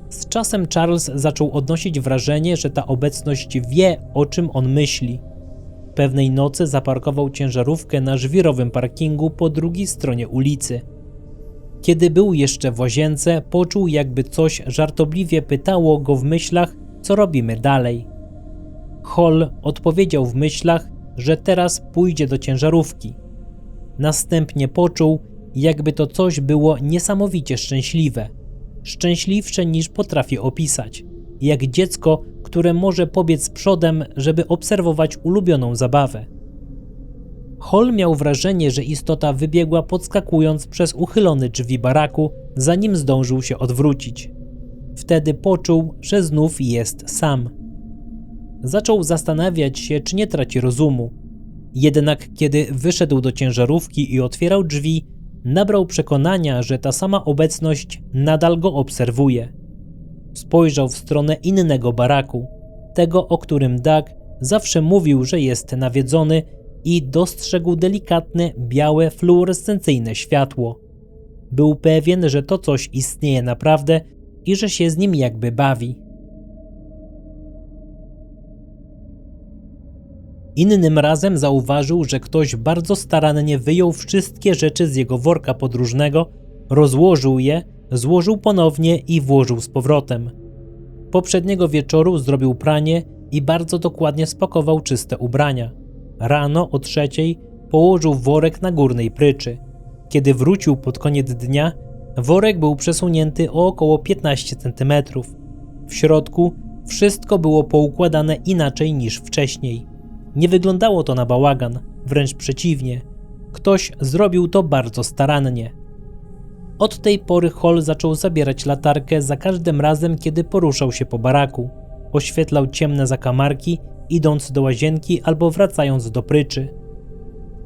Z czasem Charles zaczął odnosić wrażenie, że ta obecność wie, o czym on myśli. Pewnej nocy zaparkował ciężarówkę na żwirowym parkingu po drugiej stronie ulicy. Kiedy był jeszcze w łazience, poczuł, jakby coś żartobliwie pytało go w myślach, co robimy dalej. Hall odpowiedział w myślach, że teraz pójdzie do ciężarówki. Następnie poczuł, jakby to coś było niesamowicie szczęśliwe. Szczęśliwsze niż potrafi opisać. Jak dziecko, które może pobiec przodem, żeby obserwować ulubioną zabawę. Hall miał wrażenie, że istota wybiegła podskakując przez uchylone drzwi baraku, zanim zdążył się odwrócić. Wtedy poczuł, że znów jest sam. Zaczął zastanawiać się, czy nie traci rozumu. Jednak kiedy wyszedł do ciężarówki i otwierał drzwi, nabrał przekonania, że ta sama obecność nadal go obserwuje. Spojrzał w stronę innego baraku, tego, o którym Doug zawsze mówił, że jest nawiedzony, i dostrzegł delikatne, białe, fluorescencyjne światło. Był pewien, że to coś istnieje naprawdę i że się z nim jakby bawi. Innym razem zauważył, że ktoś bardzo starannie wyjął wszystkie rzeczy z jego worka podróżnego, rozłożył je, złożył ponownie i włożył z powrotem. Poprzedniego wieczoru zrobił pranie i bardzo dokładnie spakował czyste ubrania. Rano o 3:00 położył worek na górnej pryczy. Kiedy wrócił pod koniec dnia, worek był przesunięty o około 15 cm. W środku Wszystko było poukładane inaczej niż wcześniej. Nie wyglądało to na bałagan, wręcz przeciwnie. Ktoś zrobił to bardzo starannie. Od tej pory Hall zaczął zabierać latarkę za każdym razem, kiedy poruszał się po baraku. Oświetlał ciemne zakamarki, idąc do łazienki albo wracając do pryczy.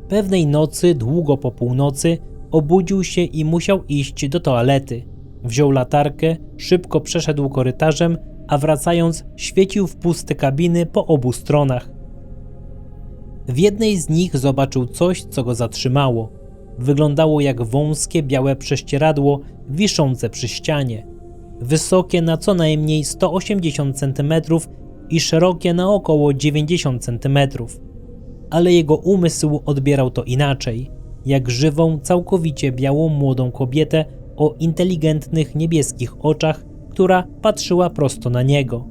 Pewnej nocy, długo po północy, obudził się i musiał iść do toalety. Wziął latarkę, szybko przeszedł korytarzem, a wracając świecił w puste kabiny po obu stronach. W jednej z nich zobaczył coś, co go zatrzymało. Wyglądało jak wąskie, białe prześcieradło wiszące przy ścianie. Wysokie na co najmniej 180 cm i szerokie na około 90 cm. Ale jego umysł odbierał to inaczej, jak żywą, całkowicie białą młodą kobietę o inteligentnych niebieskich oczach, która patrzyła prosto na niego.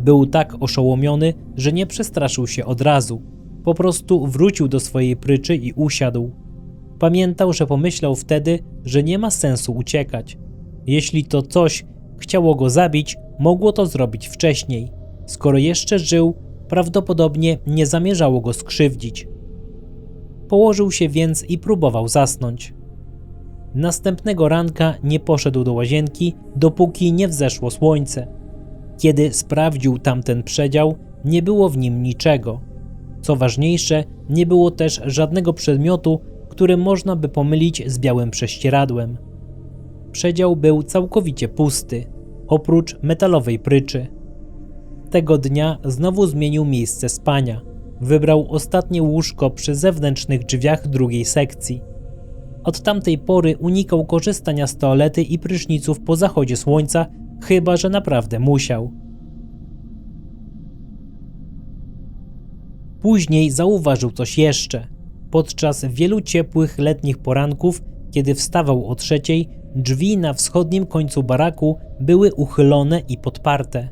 Był tak oszołomiony, że nie przestraszył się od razu. Po prostu wrócił do swojej pryczy i usiadł. Pamiętał, że pomyślał wtedy, że nie ma sensu uciekać. Jeśli to coś chciało go zabić, mogło to zrobić wcześniej. Skoro jeszcze żył, prawdopodobnie nie zamierzało go skrzywdzić. Położył się więc i próbował zasnąć. Następnego ranka nie poszedł do łazienki, dopóki nie wzeszło słońce. Kiedy sprawdził tamten przedział, nie było w nim niczego. Co ważniejsze, nie było też żadnego przedmiotu, który można by pomylić z białym prześcieradłem. Przedział był całkowicie pusty, oprócz metalowej pryczy. Tego dnia znowu zmienił miejsce spania. Wybrał ostatnie łóżko przy zewnętrznych drzwiach drugiej sekcji. Od tamtej pory unikał korzystania z toalety i pryszniców po zachodzie słońca, chyba że naprawdę musiał. Później zauważył coś jeszcze. Podczas wielu ciepłych letnich poranków, kiedy wstawał o 3:00, drzwi na wschodnim końcu baraku były uchylone i podparte.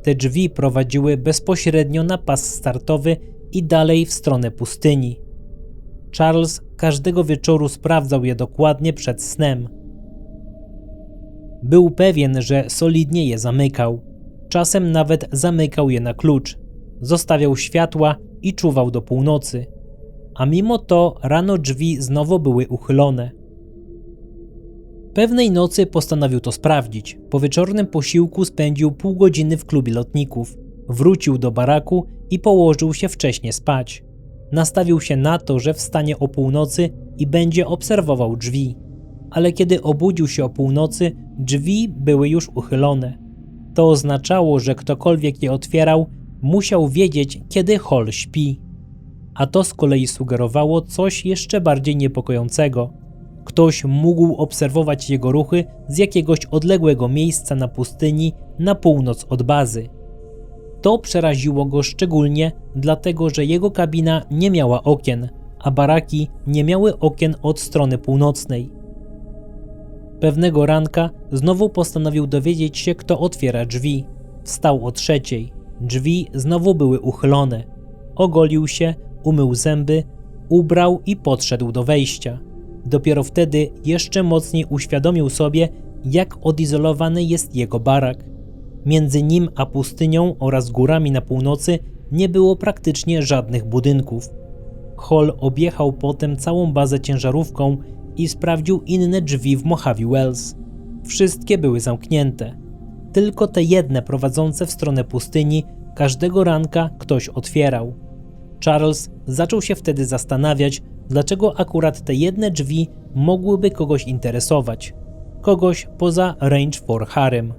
Te drzwi prowadziły bezpośrednio na pas startowy i dalej w stronę pustyni. Charles każdego wieczoru sprawdzał je dokładnie przed snem. Był pewien, że solidnie je zamykał. Czasem nawet zamykał je na klucz. Zostawiał światła i czuwał do północy. A mimo to rano drzwi znowu były uchylone. Pewnej nocy postanowił to sprawdzić. Po wieczornym posiłku spędził pół godziny w klubie lotników. Wrócił do baraku i położył się wcześnie spać. Nastawił się na to, że wstanie o północy i będzie obserwował drzwi. Ale kiedy obudził się o północy, drzwi były już uchylone. To oznaczało, że ktokolwiek je otwierał, musiał wiedzieć, kiedy Hall śpi. A to z kolei sugerowało coś jeszcze bardziej niepokojącego. Ktoś mógł obserwować jego ruchy z jakiegoś odległego miejsca na pustyni na północ od bazy. To przeraziło go szczególnie dlatego, że jego kabina nie miała okien, a baraki nie miały okien od strony północnej. Pewnego ranka znowu postanowił dowiedzieć się, kto otwiera drzwi. Wstał o 3:00. Drzwi znowu były uchylone. Ogolił się, umył zęby, ubrał i podszedł do wejścia. Dopiero wtedy jeszcze mocniej uświadomił sobie, jak odizolowany jest jego barak. Między nim a pustynią oraz górami na północy nie było praktycznie żadnych budynków. Hall objechał potem całą bazę ciężarówką i sprawdził inne drzwi w Mojave Wells. Wszystkie były zamknięte. Tylko te jedne prowadzące w stronę pustyni każdego ranka ktoś otwierał. Charles zaczął się wtedy zastanawiać, dlaczego akurat te jedne drzwi mogłyby kogoś interesować. Kogoś poza Range 4 Harem.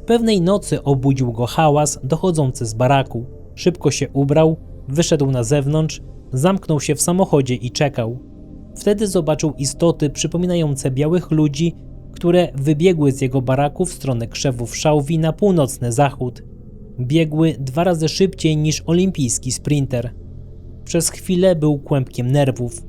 Pewnej nocy obudził go hałas dochodzący z baraku. Szybko się ubrał, wyszedł na zewnątrz, zamknął się w samochodzie i czekał. Wtedy zobaczył istoty przypominające białych ludzi, które wybiegły z jego baraku w stronę krzewów szałwi na północny zachód. Biegły 2 razy szybciej niż olimpijski sprinter. Przez chwilę był kłębkiem nerwów.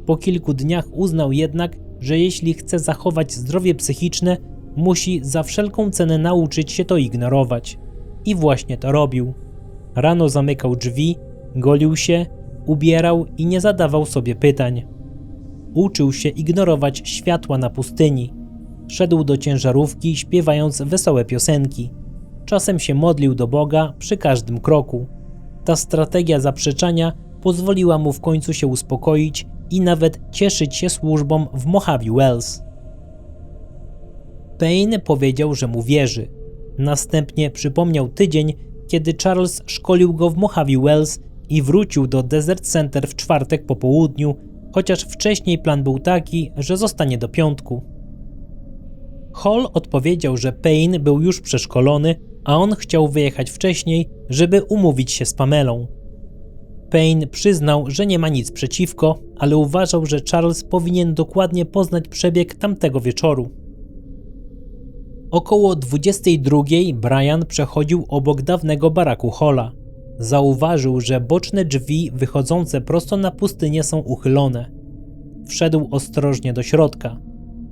Po kilku dniach uznał jednak, że jeśli chce zachować zdrowie psychiczne, musi za wszelką cenę nauczyć się to ignorować. I właśnie to robił. Rano zamykał drzwi, golił się, ubierał i nie zadawał sobie pytań. Uczył się ignorować światła na pustyni. Szedł do ciężarówki, śpiewając wesołe piosenki. czasem się modlił do Boga przy każdym kroku. Ta strategia zaprzeczania pozwoliła mu w końcu się uspokoić i nawet cieszyć się służbą w Mojave Wells. Payne powiedział, że mu wierzy. Następnie przypomniał tydzień, kiedy Charles szkolił go w Mojave Wells i wrócił do Desert Center w czwartek po południu, chociaż wcześniej plan był taki, że zostanie do piątku. Hall odpowiedział, że Payne był już przeszkolony, a on chciał wyjechać wcześniej, żeby umówić się z Pamelą. Payne przyznał, że nie ma nic przeciwko, ale uważał, że Charles powinien dokładnie poznać przebieg tamtego wieczoru. Około 22:00 Brian przechodził obok dawnego baraku Halla. Zauważył, że boczne drzwi wychodzące prosto na pustynię są uchylone. Wszedł ostrożnie do środka,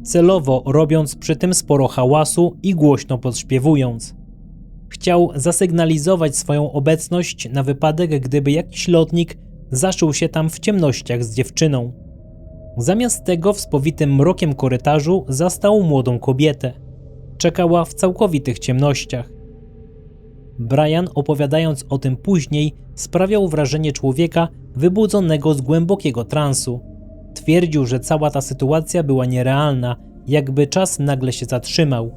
celowo robiąc przy tym sporo hałasu i głośno podśpiewując. Chciał zasygnalizować swoją obecność na wypadek, gdyby jakiś lotnik zaszył się tam w ciemnościach z dziewczyną. Zamiast tego w spowitym mrokiem korytarzu zastał młodą kobietę. Czekała w całkowitych ciemnościach. Brian, opowiadając o tym później, sprawiał wrażenie człowieka wybudzonego z głębokiego transu. Twierdził, że cała ta sytuacja była nierealna, jakby czas nagle się zatrzymał.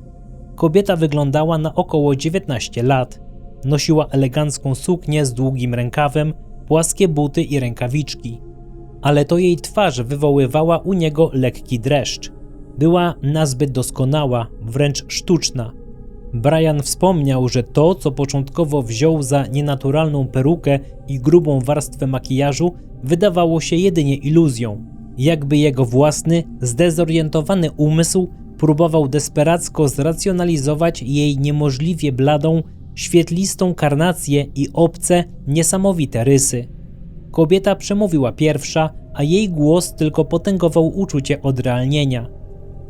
Kobieta wyglądała na około 19 lat. Nosiła elegancką suknię z długim rękawem, płaskie buty i rękawiczki. Ale to jej twarz wywoływała u niego lekki dreszcz. Była nazbyt doskonała, wręcz sztuczna. Brian wspomniał, że to, co początkowo wziął za nienaturalną perukę i grubą warstwę makijażu, wydawało się jedynie iluzją. Jakby jego własny, zdezorientowany umysł próbował desperacko zracjonalizować jej niemożliwie bladą, świetlistą karnację i obce, niesamowite rysy. Kobieta przemówiła pierwsza, a jej głos tylko potęgował uczucie odrealnienia.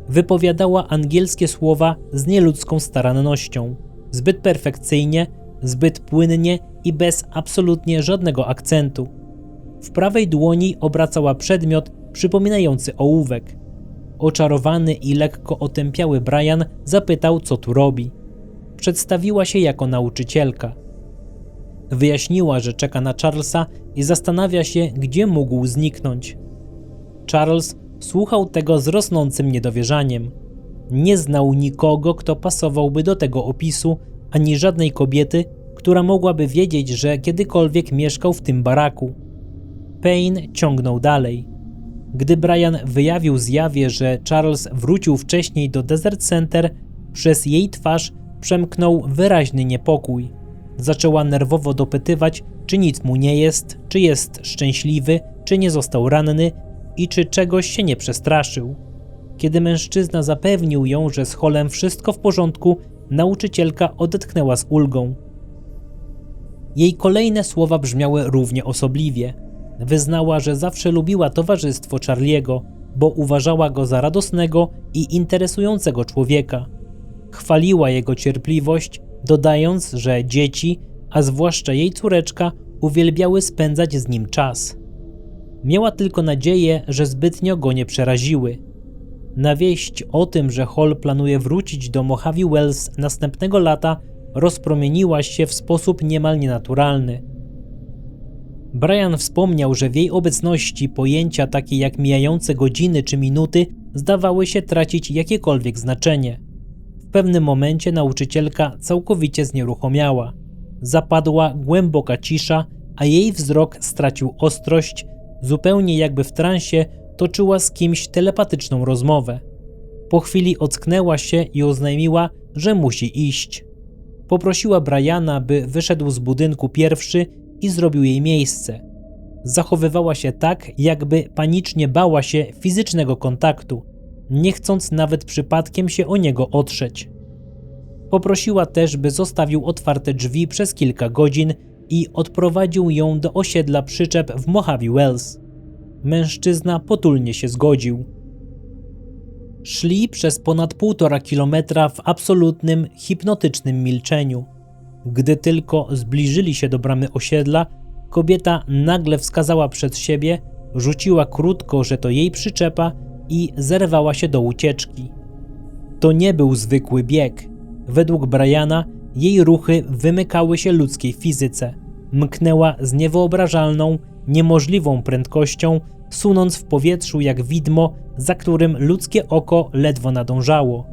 Wypowiadała angielskie słowa z nieludzką starannością, zbyt perfekcyjnie, zbyt płynnie i bez absolutnie żadnego akcentu. W prawej dłoni obracała przedmiot przypominający ołówek. Oczarowany i lekko otępiały Brian zapytał, co tu robi. Przedstawiła się jako nauczycielka. Wyjaśniła, że czeka na Charlesa i zastanawia się, gdzie mógł zniknąć. Charles słuchał tego z rosnącym niedowierzaniem. Nie znał nikogo, kto pasowałby do tego opisu, ani żadnej kobiety, która mogłaby wiedzieć, że kiedykolwiek mieszkał w tym baraku. Payne ciągnął dalej. Gdy Brian wyjawił zjawie, że Charles wrócił wcześniej do Desert Center, przez jej twarz przemknął wyraźny niepokój. Zaczęła nerwowo dopytywać, czy nic mu nie jest, czy jest szczęśliwy, czy nie został ranny i czy czegoś się nie przestraszył. Kiedy mężczyzna zapewnił ją, że z Hallem wszystko w porządku, nauczycielka odetchnęła z ulgą. Jej kolejne słowa brzmiały równie osobliwie. Wyznała, że zawsze lubiła towarzystwo Charliego, bo uważała go za radosnego i interesującego człowieka. Chwaliła jego cierpliwość, dodając, że dzieci, a zwłaszcza jej córeczka, uwielbiały spędzać z nim czas. Miała tylko nadzieję, że zbytnio go nie przeraziły. Na wieść o tym, że Hall planuje wrócić do Mojave Wells następnego lata, rozpromieniła się w sposób niemal nienaturalny. Brian wspomniał, że w jej obecności pojęcia takie jak mijające godziny czy minuty zdawały się tracić jakiekolwiek znaczenie. W pewnym momencie nauczycielka całkowicie znieruchomiała. Zapadła głęboka cisza, a jej wzrok stracił ostrość, zupełnie jakby w transie toczyła z kimś telepatyczną rozmowę. Po chwili ocknęła się i oznajmiła, że musi iść. Poprosiła Briana, by wyszedł z budynku pierwszy i zrobił jej miejsce. Zachowywała się tak, jakby panicznie bała się fizycznego kontaktu, nie chcąc nawet przypadkiem się o niego otrzeć. Poprosiła też, by zostawił otwarte drzwi przez kilka godzin i odprowadził ją do osiedla przyczep w Mojave Wells. Mężczyzna potulnie się zgodził. Szli przez ponad 1,5 kilometra w absolutnym, hipnotycznym milczeniu. Gdy tylko zbliżyli się do bramy osiedla, kobieta nagle wskazała przed siebie, rzuciła krótko, że to jej przyczepa i zerwała się do ucieczki. To nie był zwykły bieg. Według Briana Jej ruchy wymykały się ludzkiej fizyce. Mknęła z niewyobrażalną, niemożliwą prędkością, sunąc w powietrzu jak widmo, za którym ludzkie oko ledwo nadążało.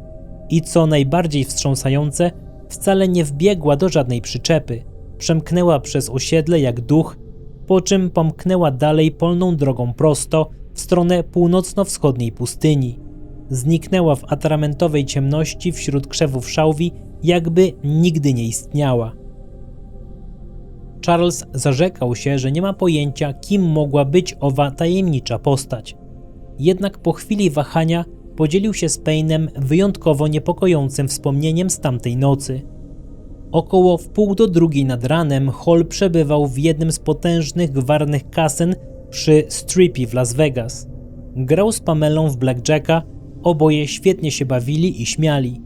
I co najbardziej wstrząsające, wcale nie wbiegła do żadnej przyczepy. Przemknęła przez osiedle jak duch, po czym pomknęła dalej polną drogą prosto w stronę północno-wschodniej pustyni. Zniknęła w atramentowej ciemności wśród krzewów szałwi, jakby nigdy nie istniała. Charles zarzekał się, że nie ma pojęcia, kim mogła być owa tajemnicza postać. Jednak po chwili wahania podzielił się z Payne'em wyjątkowo niepokojącym wspomnieniem z tamtej nocy. Około 1:30 nad ranem Hall przebywał w jednym z potężnych gwarnych kasyn przy Stripie w Las Vegas. Grał z Pamelą w blackjacka, oboje świetnie się bawili i śmiali.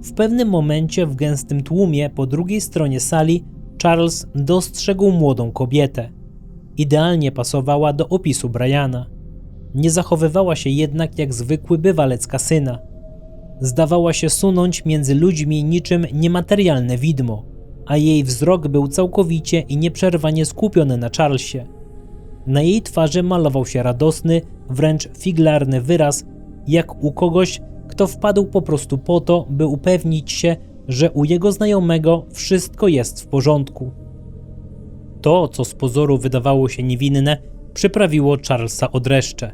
W pewnym momencie w gęstym tłumie po drugiej stronie sali Charles dostrzegł młodą kobietę. Idealnie pasowała do opisu Briana. Nie zachowywała się jednak jak zwykły bywalec kasyna. Zdawała się sunąć między ludźmi niczym niematerialne widmo, a jej wzrok był całkowicie i nieprzerwanie skupiony na Charlesie. Na jej twarzy malował się radosny, wręcz figlarny wyraz, jak u kogoś, kto wpadł po prostu po to, by upewnić się, że u jego znajomego wszystko jest w porządku. To, co z pozoru wydawało się niewinne, przyprawiło Charlesa o dreszcze.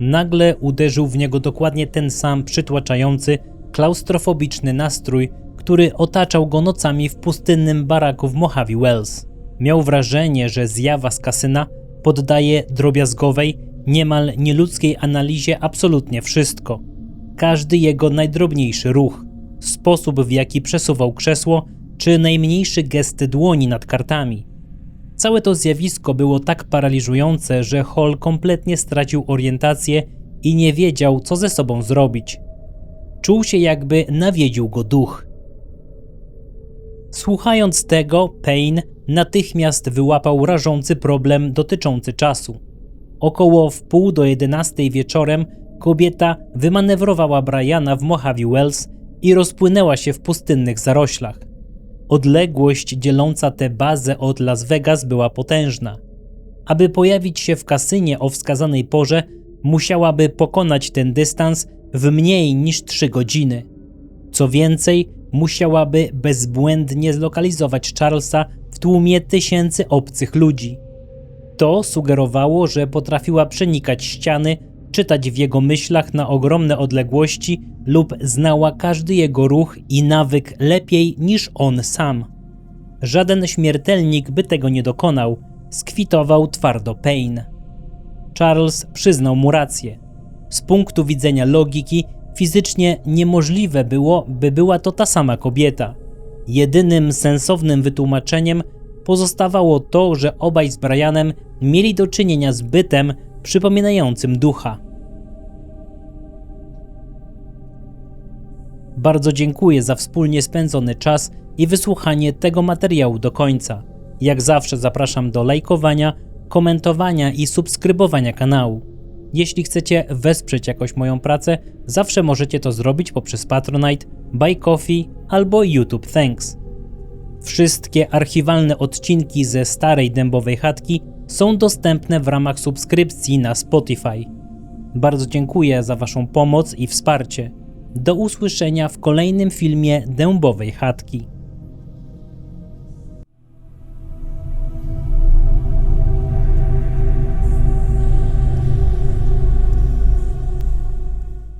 Nagle uderzył w niego dokładnie ten sam przytłaczający, klaustrofobiczny nastrój, który otaczał go nocami w pustynnym baraku w Mojave Wells. Miał wrażenie, że zjawa z kasyna poddaje drobiazgowej, niemal nieludzkiej analizie absolutnie wszystko. Każdy jego najdrobniejszy ruch, sposób w jaki przesuwał krzesło, czy najmniejszy gest dłoni nad kartami. Całe to zjawisko było tak paraliżujące, że Hall kompletnie stracił orientację i nie wiedział, co ze sobą zrobić. Czuł się, jakby nawiedził go duch. Słuchając tego, Payne natychmiast wyłapał rażący problem dotyczący czasu. Około 10:30 wieczorem kobieta wymanewrowała Briana w Mojave Wells i rozpłynęła się w pustynnych zaroślach. Odległość dzieląca tę bazę od Las Vegas była potężna. Aby pojawić się w kasynie o wskazanej porze, musiałaby pokonać ten dystans w mniej niż 3 godziny. Co więcej, musiałaby bezbłędnie zlokalizować Charlesa w tłumie tysięcy obcych ludzi. To sugerowało, że potrafiła przenikać ściany, czytać w jego myślach na ogromne odległości lub znała każdy jego ruch i nawyk lepiej niż on sam. Żaden śmiertelnik by tego nie dokonał, skwitował twardo Payne. Charles przyznał mu rację. Z punktu widzenia logiki fizycznie niemożliwe było, by była to ta sama kobieta. Jedynym sensownym wytłumaczeniem pozostawało to, że obaj z Brianem mieli do czynienia z bytem przypominającym ducha. Bardzo dziękuję za wspólnie spędzony czas i wysłuchanie tego materiału do końca. Jak zawsze zapraszam do lajkowania, komentowania i subskrybowania kanału. Jeśli chcecie wesprzeć jakoś moją pracę, zawsze możecie to zrobić poprzez Patronite, Buy Coffee albo YouTube Thanks. Wszystkie archiwalne odcinki ze starej dębowej chatki są dostępne w ramach subskrypcji na Spotify. Bardzo dziękuję za Waszą pomoc i wsparcie. Do usłyszenia w kolejnym filmie dębowej chatki.